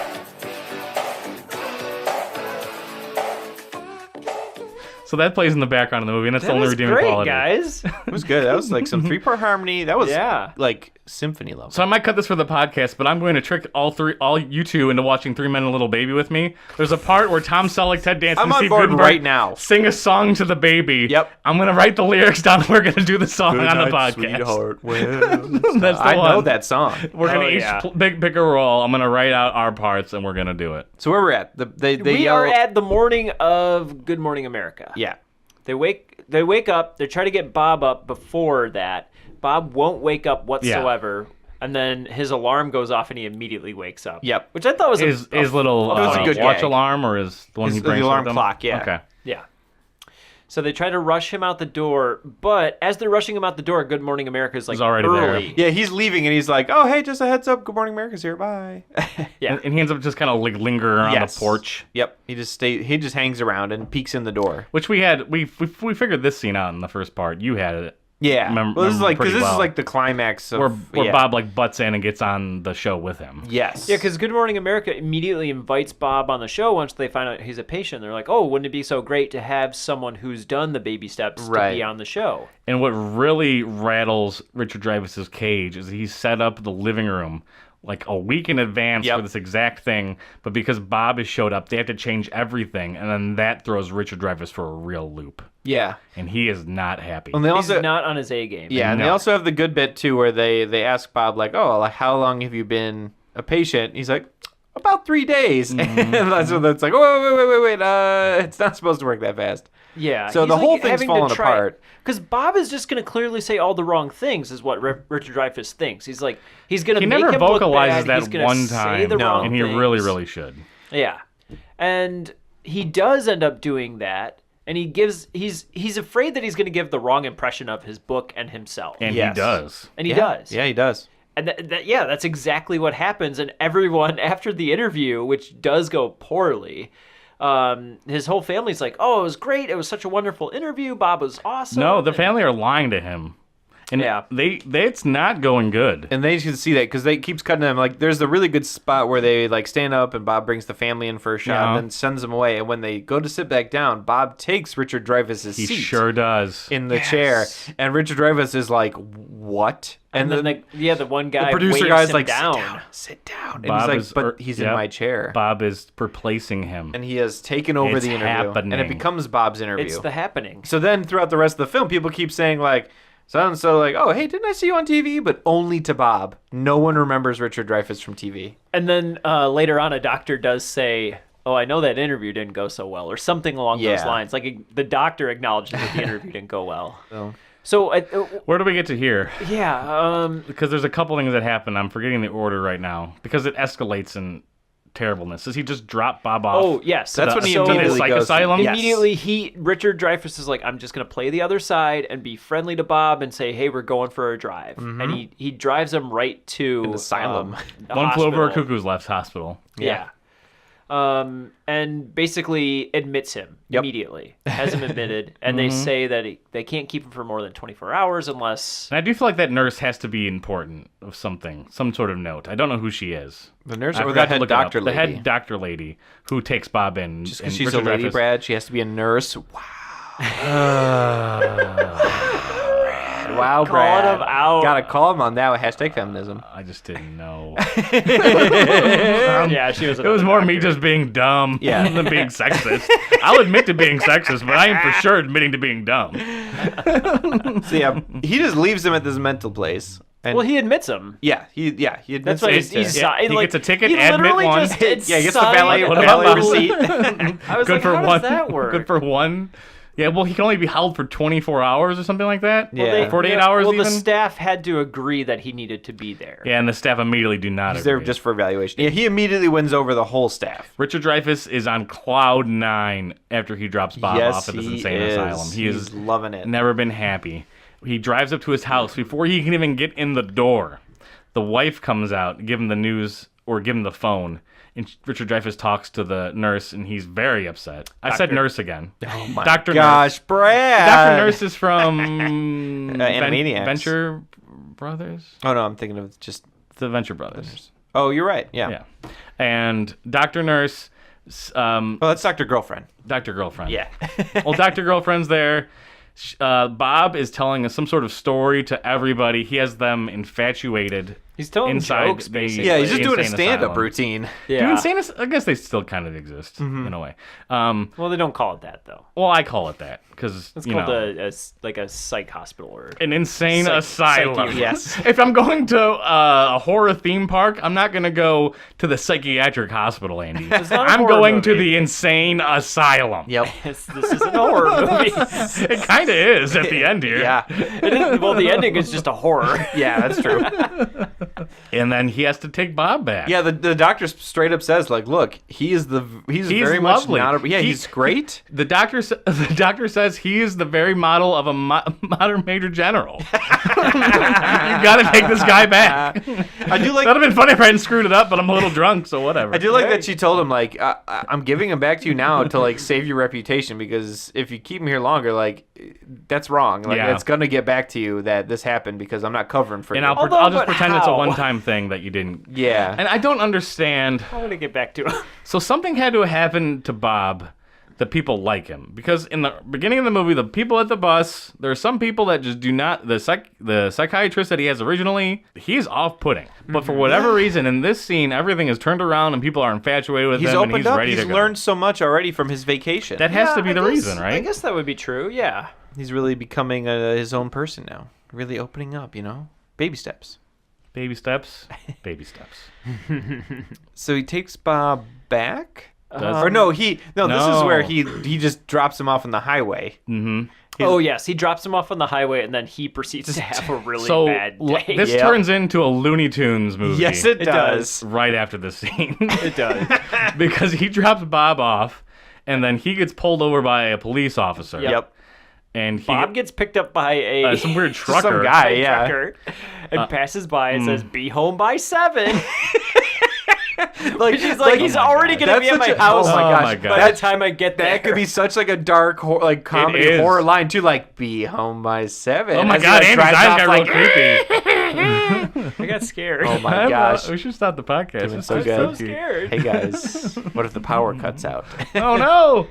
So that plays in the background of the movie, and that's the only redeeming great, quality. Guys. It was good. That was like some 3-part harmony. That was like symphony level. So I might cut this for the podcast, but I'm going to trick all you two into watching Three Men and a Little Baby with me. There's a part where Tom Selleck, Ted Danson, I'm and on Steve board Guttenberg right now. sing a song to the baby. Yep. I'm going to write the lyrics down. We're going to do the song Good on the night, podcast. sweetheart. Well, That's the I one. know that song. We're going to each pick a role. I'm going to write out our parts, and we're going to do it. So where we're at? We are at the morning of Good Morning America. Yeah. They wake up. They're trying to get Bob up before that. Bob won't wake up whatsoever. And then his alarm goes off and he immediately wakes up. Yep. Which I thought was his little was a good watch gag. alarm, or is the one he brings the alarm with him? clock, yeah. Okay. Yeah. So they try to rush him out the door, but as they're rushing him out the door, Good Morning America is like already early. there. Yeah, he's leaving and he's like, "Oh, hey, just a heads up. Good Morning America's here. Bye." Yeah. And he ends up just kind of like lingering around the porch. Yep. He just hangs around and peeks in the door. Which we figured this scene out in the first part. You had it. Yeah. Well, this is like pretty is well. like the climax of where Bob like butts in and gets on the show with him. Yes. Yeah, because Good Morning America immediately invites Bob on the show once they find out he's a patient. They're like, oh, wouldn't it be so great to have someone who's done the baby steps to be on the show? And what really rattles Richard Dreyfuss's cage is he set up the living room like a week in advance for this exact thing, but because Bob has showed up, they have to change everything, and then that throws Richard Dreyfuss for a real loop. Yeah. And he is not happy. And they He's not on his A game. Yeah, and they also have the good bit, too, where they ask Bob, like, oh, like, how long have you been a patient? He's like, about 3 days. Mm-hmm. And that's when it's like, oh, wait, it's not supposed to work that fast. Yeah. So the whole thing's falling apart. Because Bob is just going to clearly say all the wrong things, is what Richard Dreyfuss thinks. He's like, he's going to he make never him look vocalizes bad. He's that gonna one say time, the wrong and he things. really should. Yeah. And he does end up doing that. And he's afraid that he's going to give the wrong impression of his book and himself. And he does. And he does. Yeah, he does. And that's exactly what happens. And everyone, after the interview, which does go poorly, his whole family's like, oh, it was great. It was such a wonderful interview. Bob was awesome. No, the family are lying to him. And it's not going good. And they can see that because they keeps cutting them. Like, there's a really good spot where they like stand up and Bob brings the family in for a shot and then sends them away. And when they go to sit back down, Bob takes Richard Dreyfuss's seat. He sure does. In the chair. And Richard Dreyfuss is like, what? And then the one guy, the producer waves guy's him like, down. sit down. And Bob he's like, but he's in my chair. Bob is replacing him. And he has taken over the interview. Happening. And it becomes Bob's interview. It's the happening. So then throughout the rest of the film, people keep saying like, so like, oh, hey, didn't I see you on TV? But only to Bob. No one remembers Richard Dreyfuss from TV. And then later on, a doctor does say, oh, I know that interview didn't go so well, or something along those lines. Like the doctor acknowledges that the interview didn't go well. So where do we get to here? Yeah. Because there's a couple things that happen. I'm forgetting the order right now because it escalates in terribleness. Does he just drop Bob off? Oh, yes. That's when he to the immediately psych goes. asylum? Yes. Immediately, Richard Dreyfuss is like, I'm just going to play the other side and be friendly to Bob and say, hey, we're going for a drive. Mm-hmm. And he drives him right to An asylum. the One Flew Over a hospital. Cuckoo's Nest hospital. Yeah. and basically admits him immediately, has him admitted, and they say that they can't keep him for more than 24 hours unless... And I do feel like that nurse has to be important of something, some sort of note. I don't know who she is. The nurse I or forgot the to head look it up. doctor The lady? head doctor lady who takes Bob in. Just because and she's Richard a lady, Dreyfuss- Brad, she has to be a nurse. Wow. Wow, Brad. Calling him out. Gotta call him on that with hashtag feminism. I just didn't know. Yeah, she was. It was more me just being dumb than being sexist. I'll admit to being sexist, but I am for sure admitting to being dumb. So yeah, he just leaves him at this mental place. And Well, he admits him. yeah, he admits That's what it. he's He like, gets a ticket, he admit literally one. just did Yeah, he gets the sign valet a- receipt. I was Good like, for how one. does that work? Good for one. Yeah, well, he can only be held for 24 hours or something like that. Yeah. They- 48 hours Well, even. the staff had to agree that he needed to be there. Yeah, and the staff immediately do not He's there agree. just for evaluation. Yeah, he immediately wins over the whole staff. Richard Dreyfuss is on cloud 9 after he drops Bob off at this insane asylum. He's loving it. Never been happy. He drives up to his house before he can even get in the door. The wife comes out, give him the news or give him the phone, and Richard Dreyfuss talks to the nurse, and he's very upset. I said nurse again. Oh my Dr. gosh, Nurse. Brad! Dr. Nurse is from Animaniacs. Venture Brothers? Oh no, I'm thinking of just The Venture Brothers. Oh, you're right. Yeah. Yeah. And Dr. Nurse, Oh, that's Dr. Girlfriend. Dr. Girlfriend. Yeah. Well, Dr. Girlfriend's there. Bob is telling us some sort of story to everybody. He has them infatuated. He's telling inside jokes, the- basically. Yeah, he's just doing a insane stand-up asylum. routine. Yeah. Do insane I guess they still kind of exist in a way. Well, they don't call it that though. Well, I call it that because It's you called know, like a psych hospital or an insane Psych- asylum. psych- yes. If I'm going to a horror theme park, I'm not going to go to the psychiatric hospital, Andy. not a I'm horror going to movie. the insane asylum. Yep. this isn't a horror movie. It kind of is at the end here. Yeah. It is, well, the ending is just a horror. Yeah, that's true. And then he has to take Bob back. Yeah, the doctor straight up says like, look, he's very lovely. much not a, he's great. The doctor says he is the very model of a modern major general. You got to take this guy back. I do like That'd have been funny if I hadn't screwed it up, but I'm a little drunk, so whatever. I do like that she told him like I'm giving him back to you now to like save your reputation because if you keep him here longer, like that's wrong. Like Yeah. it's gonna get back to you that this happened because I'm not covering for And you. I'll just but pretend it's a how? one-time thing that you didn't. Yeah. And I don't understand. I'm gonna get back to him. So something had to happen to Bob that people like him. Because in the beginning of the movie, the people at the bus, there are some people that just do not... The psychiatrist that he has originally, he's off-putting. But for whatever reason, in this scene, everything is turned around and people are infatuated with He's him and opened he's up. ready He's to go. learned so much already from his vacation. That has to be the reason, I right? guess that would be true. Yeah. He's really becoming his own person now. Really opening up, you know? Baby steps. Baby steps. Baby steps. So he takes Bob back? Does Or no, this is where No. he just drops him off on the highway. Mm-hmm. Oh yes, he drops him off on the highway and then he proceeds to have a really So bad day. this Yep. turns into a Looney Tunes movie. Yes, it It does. does. Right after this scene. It does. Because he drops Bob off and then he gets pulled over by a police officer. Yep. And he Bob gets picked up by a some weird trucker. Some guy, yeah. trucker and passes by and says, "Be home by 7." Like She's like, he's already gonna be at my house. Oh my Oh gosh. my God. By the time I get there, That could be such like a dark comedy is. horror line too, like be home by 7. Oh my As he, God, like, Andy's drives eyes off, got like, real creepy. I got scared. Oh my gosh. We should stop the podcast. Doing It's so so good. cute. Scared. Hey guys, what if the power cuts out? Oh no!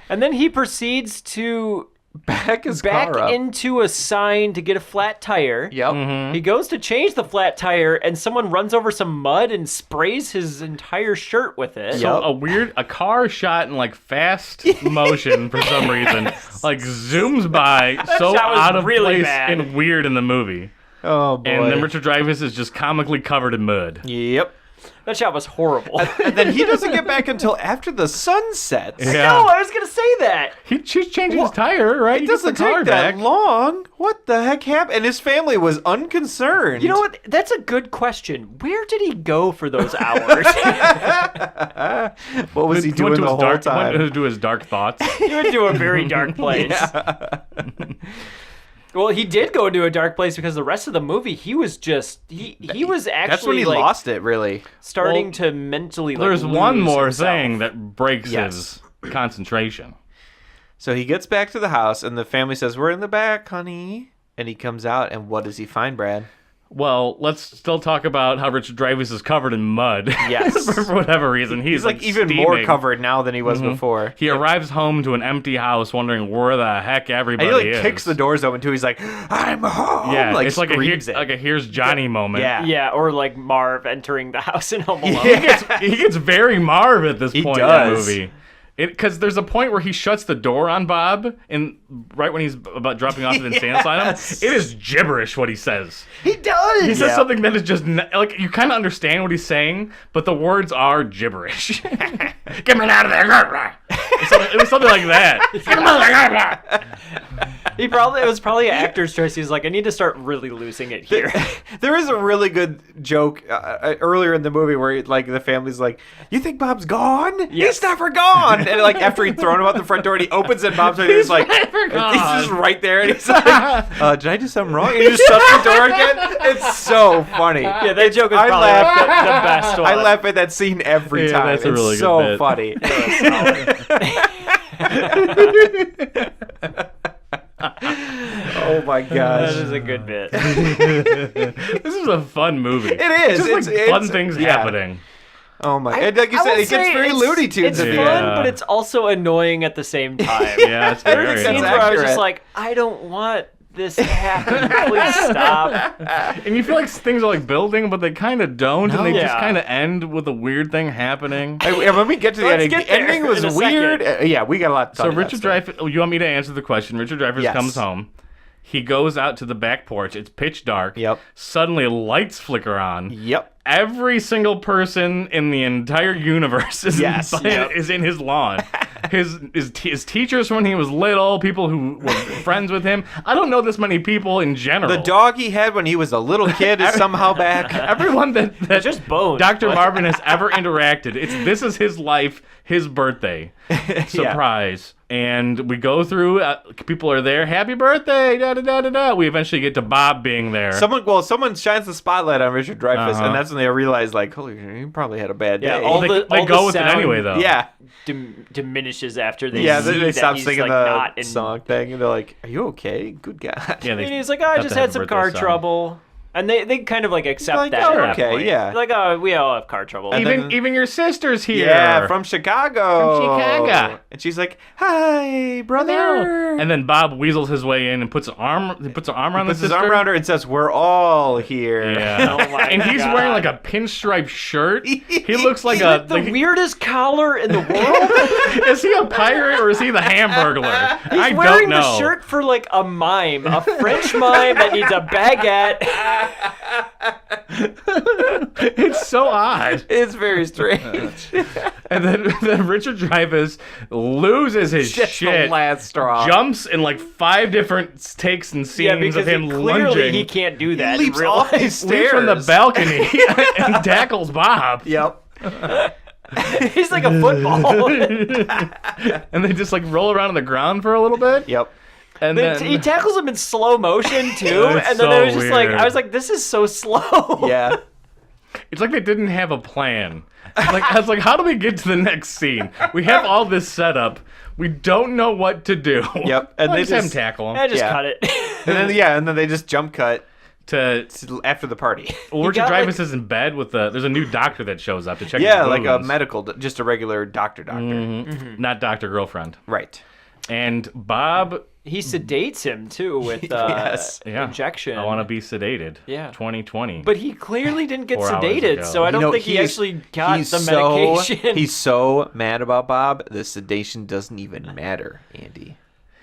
And then he proceeds to Back his back car up. into a sign to get a flat tire. Yep. He goes to change the flat tire, and someone runs over some mud and sprays his entire shirt with it. So a car shot in like fast motion for some reason, like zooms by so shot was out of really place bad. and weird in the movie. Oh boy. And then Richard Dreyfuss is just comically covered in mud. Yep. That shot was horrible. And then he doesn't get back until after the sun sets. Yeah. No, I was gonna say that. She's changing his tire, right? It He gets the doesn't car take that back. long. What the heck happened? And his family was unconcerned. You know what? That's a good question. Where did he go for those hours? What was he Went doing to the his whole dark, time? Went to his dark thoughts. he went to a very dark place. Well, he did go into a dark place because the rest of the movie, he was just he was actually That's when he lost it, really. starting to mentally. There's lose one more himself. thing that breaks his concentration. So he gets back to the house, and the family says, "We're in the back, honey." And he comes out, and what does he find, Brad? Well, let's still talk about how Richard Dreyfuss is covered in mud. Yes. For whatever reason. He's like even more steaming. covered now than he was before. He arrives home to an empty house wondering where the heck everybody And he is. kicks the doors open too. He's like, "I'm home!" Yeah, it's like screams it. a here's Johnny moment. Yeah. Yeah, or like Marv entering the house in Home Alone. He gets very Marv at this He point does. in the movie. Because there's a point where he shuts the door on Bob, and right when he's about dropping off to the insane asylum, it is gibberish what he says. He does. He says something that is just like you kind of understand what he's saying, but the words are gibberish. Get me out of there! It was something like that. Get him out of there! It was probably an actor's choice. He's like, I need to start really losing it here. There is a really good joke earlier in the movie where like the family's like, "You think Bob's gone? Yes. He's never gone!" And like after he'd thrown him out the front door, and he opens it, Bob's he's like, he's just right there, and he's like, "Did I do something wrong?" And he just shuts the door again. It's so funny. Yeah, that joke is I probably laugh the best one. I laugh at that scene every time. that's a it's really good so bit. funny. Oh my gosh. That is a good bit. This is a fun movie. It is. Just like fun things happening. Oh my! And like you said, it gets very Looney Tunes. It's fun, but it's also annoying at the same time. Yeah, it's There very are scenes annoying. where I was just like, I don't want this to happen. Please stop. And you feel like things are like building, but they kind of don't, and they just Yeah. kind of end with a weird thing happening. When we get to the Let's ending, get the there ending was in a weird. second. Yeah, we got a lot to So talk about Richard stuff. Dreyfuss, you want me to answer the question? Richard Dreyfuss Yes. comes home. He goes out to the back porch. It's pitch dark. Yep. Suddenly lights flicker on. Yep. Every single person in the entire universe is, is in his lawn. His teachers when he was little, people who were friends with him. I don't know this many people in general. The dog he had when he was a little kid is somehow back. Everyone that just bones. Dr. Marvin has ever interacted. This is his life, his birthday. Surprise. And we go through, people are there, happy birthday, da-da-da-da-da. We eventually get to Bob being there. Someone shines the spotlight on Richard Dreyfuss, and that's when they realize, like, holy, he probably had a bad day. Yeah, they go with it anyway, though. Yeah. Diminishes after they They that stop he's, singing like, the not in... song thing, and they're like, "Are you okay? Good God." Yeah, And he's like, I just had some car trouble. And they kind of like accept Like, that. oh, at that okay, point. yeah. Like, oh, we all have car trouble. Even your sister's here. Yeah, from Chicago. From Chicago. And she's like, "Hi, brother." And then Bob weasels his way in and puts his arm around Puts the his sister. arm around her and says, "We're all here." Yeah. Oh my and he's God. wearing like a pinstripe shirt. He looks like a the weirdest collar in the world. Is he a pirate or is he the Hamburglar? He's I wearing don't know. the shirt for like a mime, a French mime that needs a baguette. It's so odd. It's very strange. And then Richard Dreyfuss loses his Just shit. the last straw. Jumps in like 5 different takes and Yeah, scenes because of him clearly lunging. he can't do that. He leaps in real off life. these Leaps from the stairs. balcony and tackles Bob. Yep. He's like a football. And they just like roll around on the ground for a little bit. Yep. And then He tackles him in slow motion too, It's and then so it was just like weird. I was like, this is so slow. Yeah. it's like they didn't have a plan. I was like, how do we get to the next scene? We have all this set up. We don't know what to do. Yep. And Let's they have him just tackle him. I just Yeah. cut it. And then they just jump cut to after the party. Well, Richard got, Dreyfuss is in bed with there's a new doctor that shows up to check Yeah, his like a wounds. medical, just a regular doctor. Not Dr. Girlfriend. Right. And Bob, He sedates him too with Yes. injection. I want to be sedated. Yeah. 2020. But he clearly didn't get 4 hours sedated, ago. so I don't think he he's- actually got he's the so- medication. He's so mad about Bob, the sedation doesn't even matter, Andy.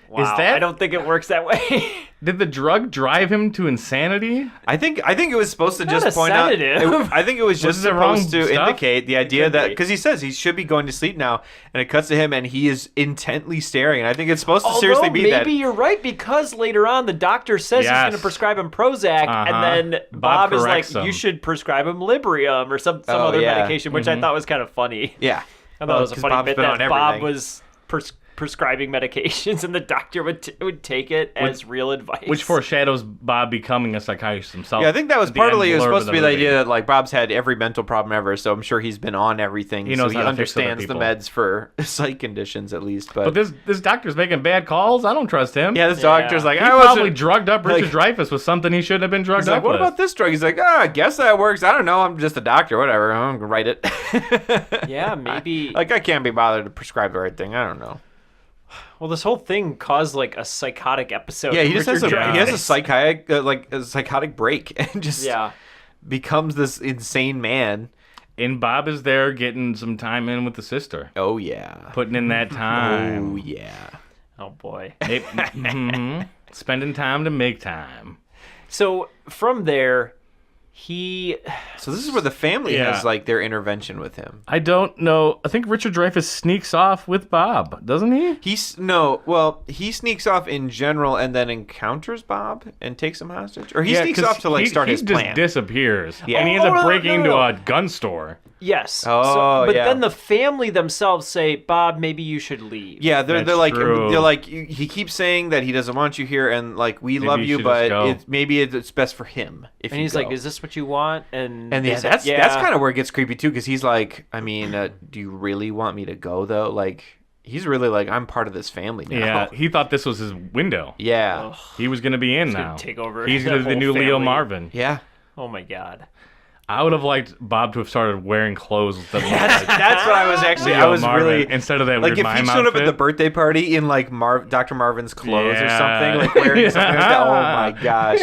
Wow, that- I don't think it works that way. Did the drug drive him to insanity? I think it was supposed to Not just a point sedative. out. I think it was just Was it wrong supposed to stuff? indicate the idea could that be. because he says he should be going to sleep now, and it cuts to him and he is intently staring. And I think it's supposed to seriously Although be that. maybe you're right because later on the doctor says he's Yes. going to prescribe him Prozac, Uh-huh. and then Bob Bob is like, corrects him. "You should prescribe him Librium or some Oh, other yeah. medication," which I thought was kind of funny. Yeah, I thought it was a 'cause funny Bob's bit been that on Bob everything. was prescribing medications, and the doctor would take it as real advice. Which foreshadows Bob becoming a psychiatrist himself. Yeah, I think that was at the partly it end was blurb supposed of to be the movie. idea that like Bob's had every mental problem ever, so I'm sure he's been on everything. He knows so how he to fix other understands the people. meds for psych conditions at least. But this doctor's making bad calls. I don't trust him. Yeah, this doctor's like, he I probably wasn't drugged up Richard Dreyfuss with something he shouldn't have been drugged He's up like, what with. about this drug? He's like, I guess that works. I don't know. I'm just a doctor. Whatever. I'm gonna write it. Yeah, maybe. I can't be bothered to prescribe the right thing. I don't know. Well, this whole thing caused like a psychotic episode. Yeah, he of just has Richard he has a Dreyfuss. psychotic break and just becomes this insane man. And Bob is there getting some time in with the sister. Oh yeah, putting in that time. Oh yeah. Oh boy. Spending time to make time. So from there, So this is where the family has like their intervention with him. I don't know. I think Richard Dreyfuss sneaks off with Bob, doesn't he? He sneaks off in general and then encounters Bob and takes him hostage, or he sneaks off to like start his plan. He just disappears, Yeah. and he ends up breaking into a gun store. Yes. Oh, but yeah. then the family themselves say, "Bob, maybe you should leave." Yeah, they're That's like true. they're like he keeps saying that he doesn't want you here, and like we Maybe love you you, should but just go. maybe it's best for him if And you he's go. like, "Is this what you want?" And And they yeah, said, that's kind of where it gets creepy too, because he's like, I mean, do you really want me to go though? Like, he's really like, I'm part of this family now. Yeah, he thought this was his window. Yeah, he was going to be in He's now. gonna take over He's the going to be the whole new Leo family. Marvin. Yeah. Oh my god. I would have liked Bob to have started wearing clothes instead of That's what I was actually. I Leo was Marvin, really instead of that like weird if he mime showed up at the outfit. birthday party in like Dr. Marvin's clothes or Yeah. something, like wearing something like that. Oh my gosh,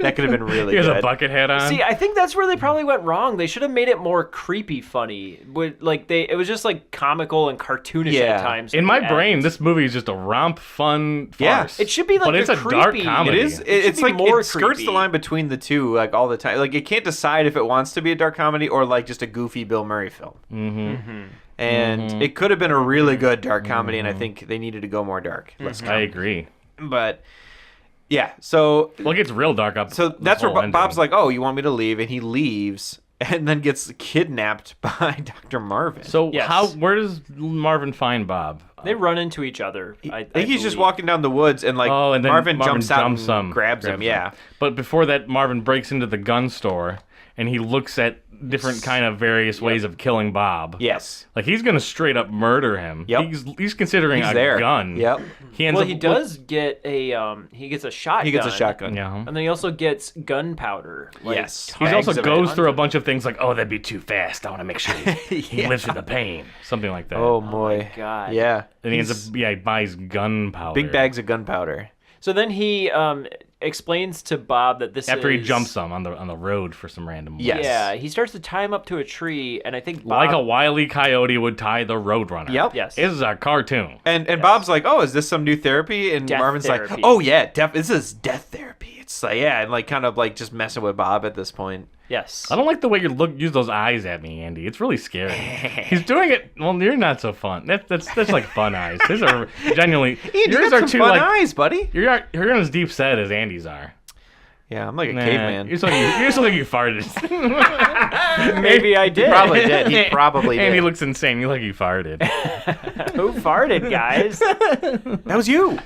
that could have been really He has good. a bucket hat on. See, I think that's where they probably went wrong. They should have made it more creepy funny. It was just like comical and cartoonish at times. In at my the brain, end. this movie is just a romp, fun farce. It should be like but it's a creepy. dark comedy. It is. should It's be like more it skirts creepy. the line between the two, like all the time. Like it can't decide if it wants to be a dark comedy or like just a goofy Bill Murray film. Mm-hmm. And it could have been a really good dark comedy, and I think they needed to go more dark. Less I comedy. agree. But yeah, so Well, it gets real dark up. so the that's where whole ending. Bob's like, "Oh, you want me to leave?" And he leaves, and then gets kidnapped by Dr. Marvin. So Yes. where does Marvin find Bob? They run into each other. I think he's just believe. walking down the woods, and like And then Marvin jumps out and him, grabs him. Yeah. But before that, Marvin breaks into the gun store and he looks at different kind of various ways of killing Bob. Yes. Like he's gonna straight up murder him. Yep. He's considering He's a there. gun. Yep. He ends Well, up he does get a shotgun. He gets a shotgun. Yeah. And then he also gets gunpowder. Like, Yes. He also Bags of goes it. through a bunch of things like, oh, that'd be too fast. I want to make sure he lives through the pain. Something like that. Oh boy. God. Yeah. And he ends up, he buys gunpowder. Big bags of gunpowder. So then he explains to Bob that this After is... he jumps him on the road for some random Yes. Yeah, he starts to tie him up to a tree, and I think Bob... Like a Wile E. Coyote would tie the Roadrunner. Yep. Yes. This is a cartoon. And Bob's like, "Oh, is this some new therapy?" And Death Marvin's therapy. like, "Oh yeah, this is death therapy." It's like, yeah, and like kind of like just messing with Bob at this point. Yes. I don't like the way you use those eyes at me, Andy. It's really scary. He's doing it. Well, you're not so fun. That's like fun eyes. These are genuinely. Ian, you yours got are some too fun like eyes, buddy. you're not as deep set as Andy's are. Yeah, I'm like a Nah, caveman. You're just like you farted. Maybe I did. Probably did. He probably did. Andy looks insane. You look like you farted. Who farted, guys? That was you.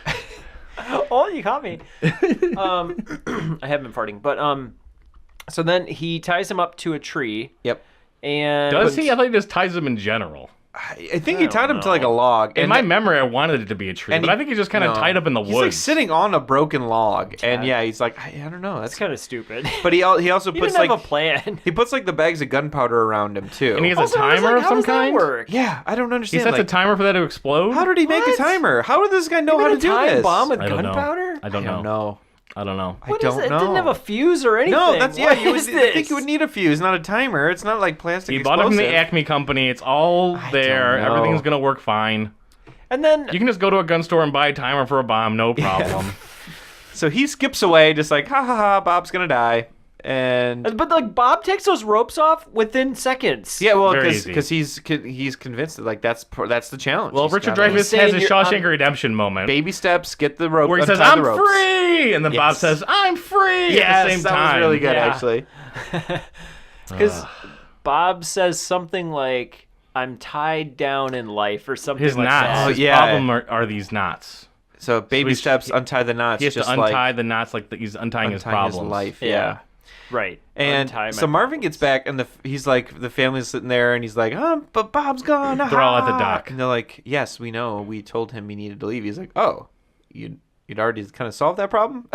Oh, you caught me. I have been farting, but so then he ties him up to a tree. Yep. And Does he? I thought he just ties him in general. I think he tied him to like a log. In my memory, I wanted it to be a tree, and but I think he's just kind of tied up in the He's woods. like sitting on a broken log, and yeah, he's like, I don't know. That's kind of stupid. But he also He puts didn't like have a plan. he puts like the bags of gunpowder around him too. And he has a Also, I was timer like, of how some does that kind. work? Yeah, I don't He understand. sets a like, timer for that to explode. how did he make a timer? How did this guy know You how made to a do time this? bomb with I don't know. gunpowder? I don't know. know. I don't know. What I is don't it? know. It didn't have a fuse or anything. No, that's What you would is I think this? you would need a fuse, not a timer. It's not like plastic. He bought it from the explosive. Acme company. It's all there. don't know. Everything's gonna work fine. And then You can just go to a gun store and buy a timer for a bomb, no problem. So he skips away, just like ha ha ha. Bob's gonna die, and but like Bob takes those ropes off within seconds. yeah, well, Very because easy. he's convinced that like that's the challenge. Well, He's Richard gotta- Dreyfuss has saying a you're Shawshank Redemption moment baby steps, get the rope, where he says, untie "I'm the ropes." free," and then Bob Yes. says, "I'm free." Yes, at the same that time. was really good, Yeah. actually. Because Bob says something like, I'm tied down in life or something His like knots. that. His yeah. problem are these knots. So baby he's- steps, untie the knots. He has just to untie like the knots like he's untying his untying problems. his life. Yeah. Right. And Untie so my Marvin gets back, and he's like, the family's sitting there, and he's like, but Bob's gone. They're all at the dock. And they're like, yes, we know. We told him he needed to leave. He's like, oh, you'd already kind of solved that problem?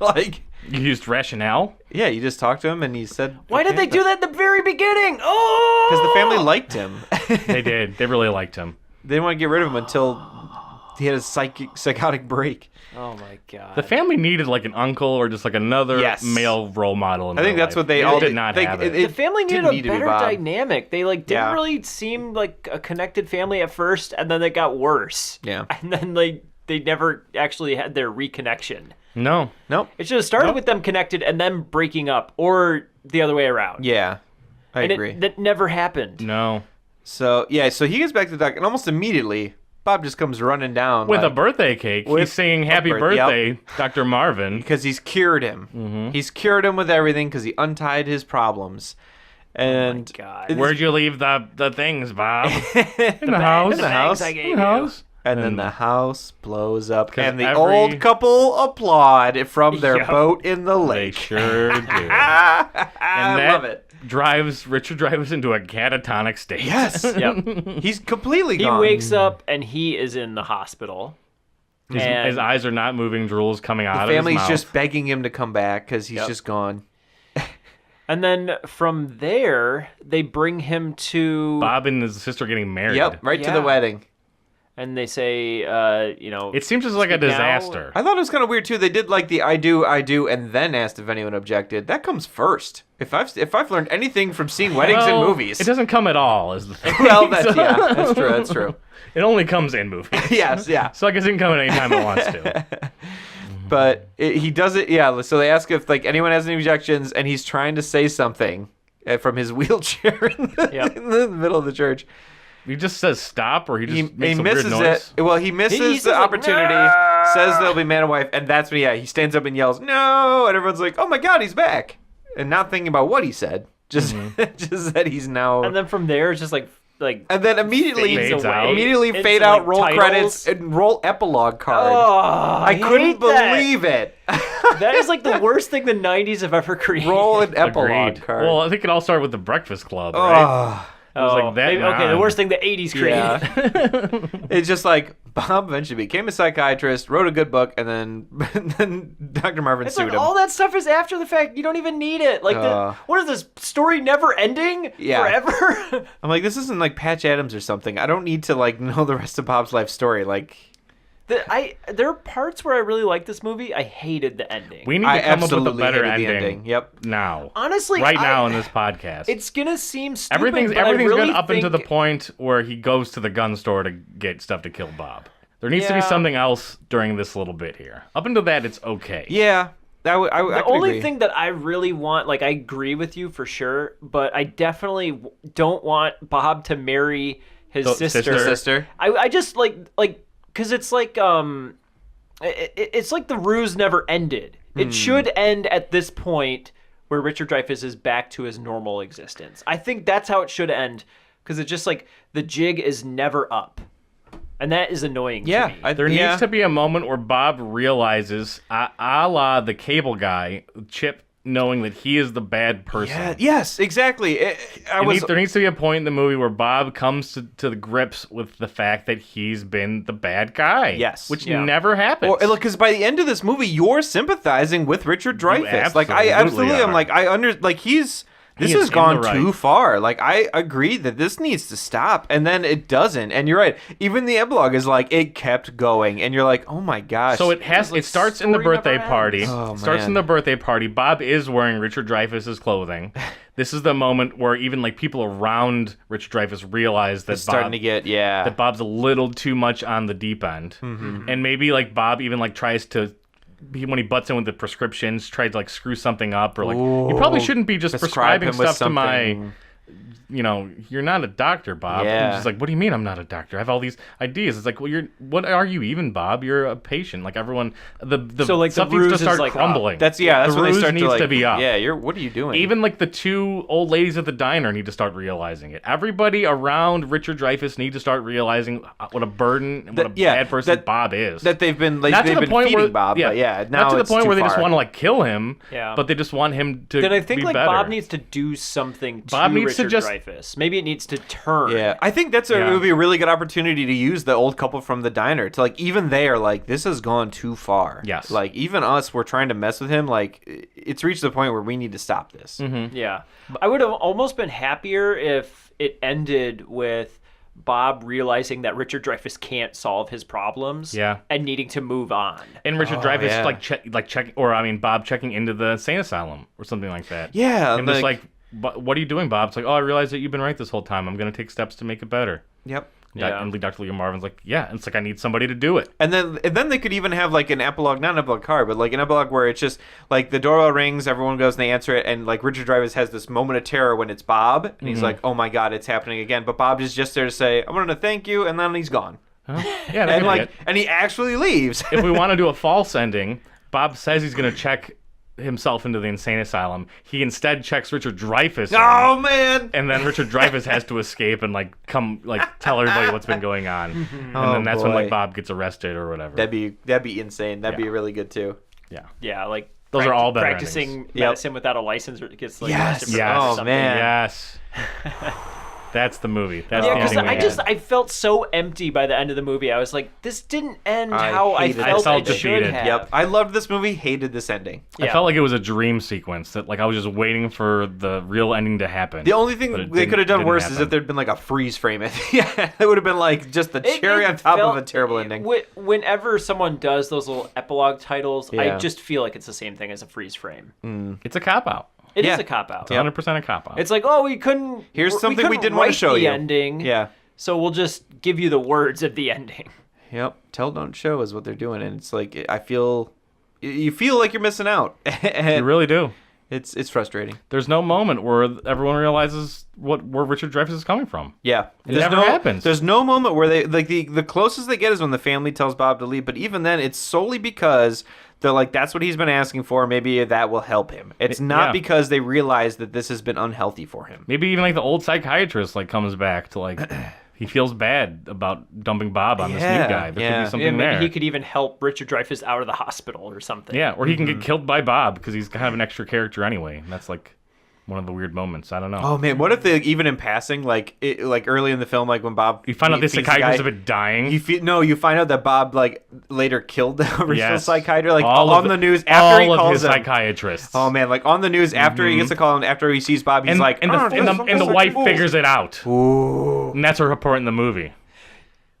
Like, You used rationale? yeah, you just talked to him, and he said, Why did they do that at the very beginning? Oh! Because the family liked him. They did. They really liked him. They didn't want to get rid of him until he had a psychotic break. Oh my god. The family needed like an uncle or just like another Yes. male role model. In I think their that's life. what they all did did. not They- have it. The family needed didn't a need to be better Bob. dynamic. They like didn't Yeah. really seem like a connected family at first, and then it got worse. Yeah. And then they never actually had their reconnection. No. Nope. It should have started Nope. with them connected and then breaking up, or the other way around. Yeah, I and agree. that never happened. No. So he gets back to the dock, and almost immediately Bob just comes running down With a like, birthday cake. With He's singing a happy birthday- birthday, Dr. Marvin. because he's cured him. Mm-hmm. He's cured him with everything because he untied his problems. And God. Where'd you leave the things, Bob? In the house. in the house, I gave In the house. and then the house blows up, 'Cause and the every- old couple applaud from their Yep. boat in the They lake. sure do. And I that love it. drives Richard Dreyfuss into a catatonic state. Yes, Yep. he's completely He gone. wakes up and he is in the hospital. And His eyes are not moving. Drool's coming out The of his family's mouth. just begging him to come back because he's Yep. just gone. And then from there, they bring him to Bob and his sister getting married. Yep, right to the Yeah. wedding. and they say, It seems just like a Speak now. disaster. I thought it was kind of weird too. They did like the I do, and then asked if anyone objected. That comes first. If I've learned anything from seeing weddings in Well, movies, It doesn't come at all, is the thing. well, that's true. That's true. It only comes in movies. Yes, yeah. So I guess it can come at any time it wants to. But he does it. Yeah. So they ask if like anyone has any objections, and he's trying to say something from his wheelchair in the middle of the church. He just says stop, or he just makes He a misses weird noise. it. Well, he misses He the says, like, opportunity. "No!" Says they'll be man and wife, and that's when he stands up and yells no, and everyone's like, oh my god, he's back, and not thinking about what he said, just just that he's now. and then from there, it's just like And then immediately Fades out. immediately It's fade out, like roll titles. credits, and roll epilogue card. Oh, I couldn't hate that. believe it. That is like the worst thing the '90s have ever created. Roll an epilogue Agreed. card. Well, I think it all started with the Breakfast Club, right? Oh, It was like that. maybe- okay, the on. worst thing the '80s created. yeah. It's just like Bob eventually became a psychiatrist, wrote a good book, and then Dr. Marvin It's sued like him. all that stuff is after the fact. You don't even need it. Like, what is this story never ending Yeah. forever? I'm like, this isn't like Patch Adams or something. I don't need to like know the rest of Bob's life story. Like, There are parts where I really like this movie. I hated the ending. We need to I come up with a absolutely better hated the ending. ending. Yep. Now. Honestly, right now in this podcast. It's gonna seem stupid. Everything's but I really gone up into the think- point where he goes to the gun store to get stuff to kill Bob. There needs to be Yeah. something else during this little bit here. Up until that, it's okay. Yeah. I The could only agree. thing that I really want, like, I agree with you for sure, but I definitely don't want Bob to marry his The sister. sister. I just like, because it's like, it's like the ruse never ended. It should end at this point where Richard Dreyfuss is back to his normal existence. I think that's how it should end, because it's just like the jig is never up. And that is annoying to me. There needs to be a moment where Bob realizes, a la the cable guy, Chip, knowing that he is the bad person. Yeah. Yes. Exactly. There needs to be a point in the movie where Bob comes to the grips with the fact that he's been the bad guy. Yes. Which Yeah. never happens. Or look, because by the end of this movie, you're sympathizing with Richard Dreyfuss. Like I absolutely absolutely am. are. Like this He is has in gone the right. too far. Like I agree that this needs to stop, and then it doesn't. And you're right. Even the epilogue is like it kept going, and you're like, oh my gosh. So it starts in the story birthday never party. ends. Oh, Starts man. in the birthday party. Bob is wearing Richard Dreyfuss's clothing. This is the moment where even like people around Richard Dreyfuss realize that it's starting to get that Bob's a little too much on the deep end, and maybe like Bob even like tries to. When he butts in with the prescriptions, tries to like screw something up, or like you probably shouldn't be just Prescribe prescribing him with stuff to my something. you're not a doctor, Bob. Yeah. And she's like, what do you mean I'm not a doctor? I have all these ideas. It's like, well, what are you even, Bob? You're a patient. Like everyone, so like stuff the needs ruse to start is like crumbling. That's the when they ruse start needs to be up. Yeah, what are you doing? Even like the two old ladies at the diner need to start realizing it. Everybody around Richard Dreyfuss need to start realizing what a burden and what a bad person Bob is. That they've been not they've to the been point feeding where Bob, but now not to the it's point too where they just far. want to like kill him. Yeah. But they just want him to. Then I think be like better. Bob needs to do something to Bob needs to Richard just- Dreyfuss. Maybe it needs to turn. Yeah, I think it would be a really good opportunity to use the old couple from the diner to like even they are like this has gone too far. Yes. Like even us, we're trying to mess with him. Like it's reached the point where we need to stop this. Mm-hmm. Yeah. I would have almost been happier if it ended with Bob realizing that Richard Dreyfuss can't solve his problems. Yeah. And needing to move on. And Richard Dreyfuss checking Bob checking into the insane asylum or something like that. Yeah, And just like, what are you doing, Bob? It's like, oh, I realize that you've been right this whole time. I'm going to take steps to make it better. Yep. Yeah. And Dr. Leo Marvin's like, yeah. And it's like, I need somebody to do it. And then they could even have like an epilogue, not an epilogue card, but like an epilogue where it's just like the doorbell rings, everyone goes and they answer it, and like Richard Dreyfuss has this moment of terror when it's Bob, and he's like, oh my God, it's happening again. But Bob is just there to say, I wanted to thank you, and then he's gone. Huh? Yeah, that could be it. And he actually leaves. If we want to do a false ending, Bob says he's going to check himself into the insane asylum. He instead checks Richard Dreyfuss in, Oh man! and then Richard Dreyfuss has to escape and like tell everybody what's been going on, and then that's when like Bob gets arrested or whatever. That'd be insane. That'd be really good too. Yeah. Yeah, like Those are all better practicing endings. medicine without a license or gets like arrested for Yes. or Oh, something. man. Yes. That's the movie. That's Yeah, the because ending we had. I felt so empty by the end of the movie. I was like, this didn't end how I hated it. felt, I felt it should defeated. have. Yep. I loved this movie. Hated this ending. I felt like it was a dream sequence that like I was just waiting for the real ending to happen. The only but thing it they could have done didn't worse is happen. if there'd been like a freeze frame. Yeah, it would have been like just the cherry on top of a terrible ending. Whenever someone does those little epilogue titles, I Yeah. just feel like it's the same thing as a freeze frame. It's a cop out. It is Yeah. a cop out. It's 100% a cop out. It's like, oh, we couldn't. Here's something we couldn't didn't want to write show the you. ending. Yeah. So we'll just give you the words of the ending. Yep. Tell, don't show is what they're doing, and it's like you feel like you're missing out. And you really do. It's frustrating. There's no moment where everyone realizes where Richard Dreyfuss is coming from. Yeah, It never happens. There's no moment where they like the closest they get is when the family tells Bob to leave. But even then, it's solely because they're like, that's what he's been asking for. Maybe that will help him. It's not Yeah. because they realize that this has been unhealthy for him. Maybe even like the old psychiatrist like comes back to like he feels bad about dumping Bob on this new guy. There could be Yeah, something maybe there. he could even help Richard Dreyfuss out of the hospital or something. Yeah, or he can get killed by Bob because he's kind of an extra character anyway. And that's like one of the weird moments. I don't know. Oh man, what if they even in passing, like early in the film, like when Bob You find out the feeds psychiatrist guy- has been dying. You find out that Bob like later killed the original Yes. psychiatrist, like All on of the news after he all of calls his him. psychiatrists. Oh man, like on the news after he gets a call and after he sees Bob, he's and, like, and the wife figures it out. Ooh. And that's her report in the movie.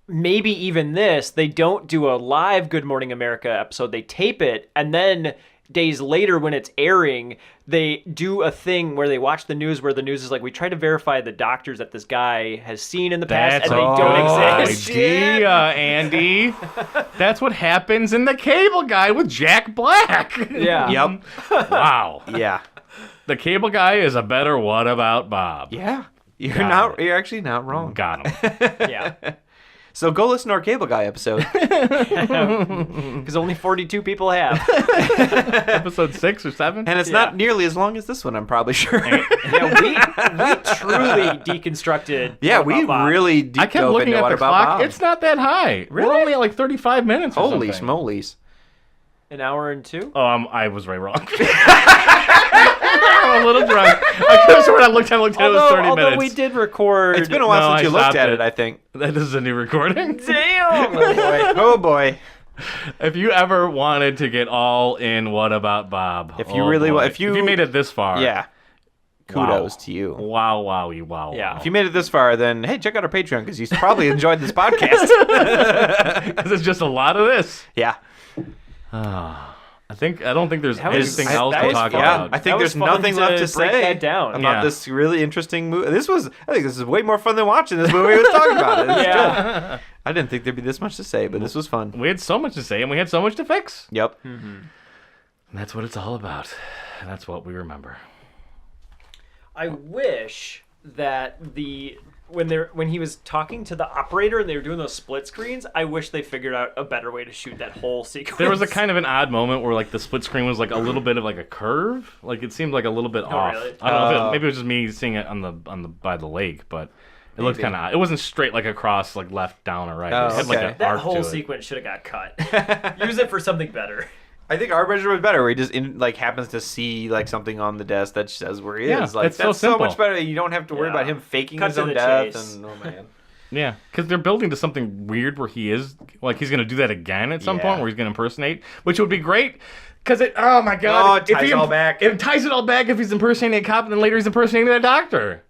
Maybe even this, they don't do a live Good Morning America episode. They tape it, and then days later when it's airing, they do a thing where they watch the news where the news is like, we try to verify the doctors that this guy has seen in the past, That's and they don't exist. idea, Andy. That's what happens in The Cable Guy with Jack Black. Yeah. Yep. Wow. Yeah. The Cable Guy is a better What About Bob. Yeah. You're actually not wrong. Got him. Yeah. So go listen to our Cable Guy episode. Because only 42 people have. Episode 6 or 7? And it's not nearly as long as this one, I'm probably sure. Yeah, we truly deconstructed. Yeah, What we About Bob. really deep I kept dove looking into at What the About clock. Bob. It's not that high. Really? We're only at like 35 minutes or Holy something. smolies. An hour and 2? Oh, I was right wrong. I'm a little drunk. I could have sworn I looked at it, it was 30 although minutes. we did record. It's been a while No, since you I looked stopped at it. it, I think. That is a new recording. Damn! Oh boy. Oh boy. If you ever wanted to get all in What About Bob, If you really boy. want, if you made it this far, Yeah. Kudos wow. to you. Wow, wowie, wow. Yeah. wow. If you made it this far, then hey, check out our Patreon because you probably enjoyed this podcast. Because it's just a lot of this. Yeah. I don't think there's anything else that to was talk fun. about. I think That was there's fun nothing to left to break say that down. about Yeah. this really interesting movie. I think this is way more fun than watching this movie. We was talking about it. It's Yeah. good. I didn't think there'd be this much to say, but this was fun. We had so much to say, and we had so much to fix. Yep. And that's what it's all about. And that's what we remember. I wish that when he was talking to the operator and they were doing those split screens, I wish they figured out a better way to shoot that whole sequence. There was a kind of an odd moment where like the split screen was like a little bit of like a curve. Like it seemed like a little bit off. Really? I don't know. Maybe it was just me seeing it on the by the lake, but it looked kind of odd. It wasn't straight like across, like left, down, or right. Oh, It had like an that arc whole to it. sequence should have got cut. Use it for something better. I think our version was better, where he just happens to see like something on the desk that says where he is. Like it's so that's so simple. much better. You don't have to worry about him faking Cut his to own the death. chase. And oh man. Yeah, because they're building to something weird where he is like he's gonna do that again at some point where he's gonna impersonate, which would be great. Because oh my god, it ties it all back. It ties it all back if he's impersonating a cop and then later he's impersonating a doctor.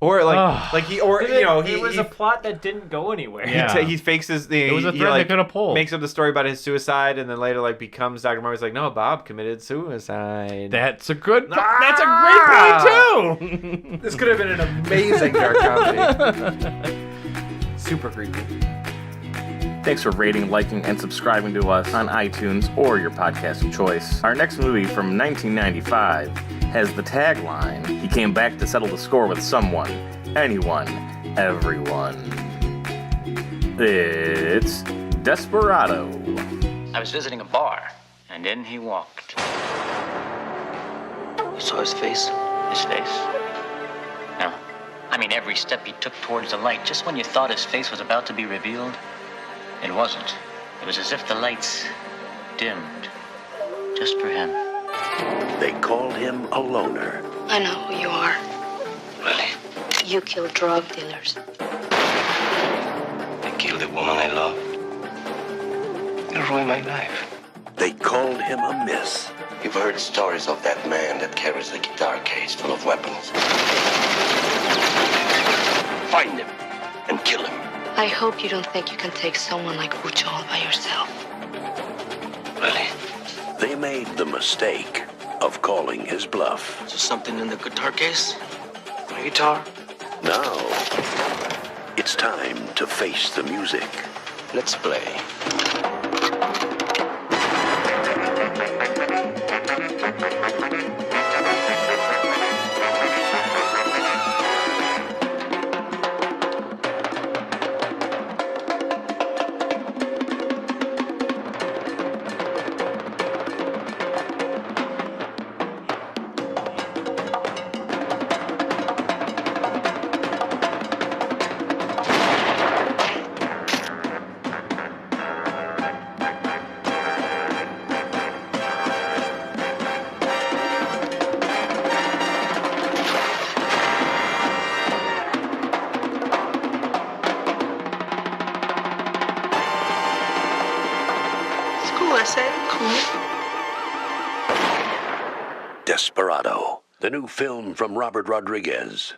Or like he it was a plot that didn't go anywhere. Yeah. He fakes his thing. It was a thread they could have pulled. Makes up the story about his suicide, and then later like becomes Dr. Marvel's like, no, Bob committed suicide. That's a good. That's a great point too. This could have been an amazing dark comedy. Super creepy. Thanks for rating, liking, and subscribing to us on iTunes or your podcast of choice. Our next movie from 1995 has the tagline, "He came back to settle the score with someone, anyone, everyone." It's Desperado. I was visiting a bar, and in he walked. You saw his face? His face? No. I mean, every step he took towards the light, just when you thought his face was about to be revealed, it wasn't. It was as if the lights dimmed, just for him. They called him a loner. I know who you are. Really? You kill drug dealers. I killed the woman I loved. You ruined my life. They called him a miss. You've heard stories of that man that carries the guitar case full of weapons. Find him and kill him. I hope you don't think you can take someone like Ucho all by yourself. Really? They made the mistake of calling his bluff. Is there something in the guitar case? My guitar? Now, it's time to face the music. Let's play. Desperado, the new film from Robert Rodriguez.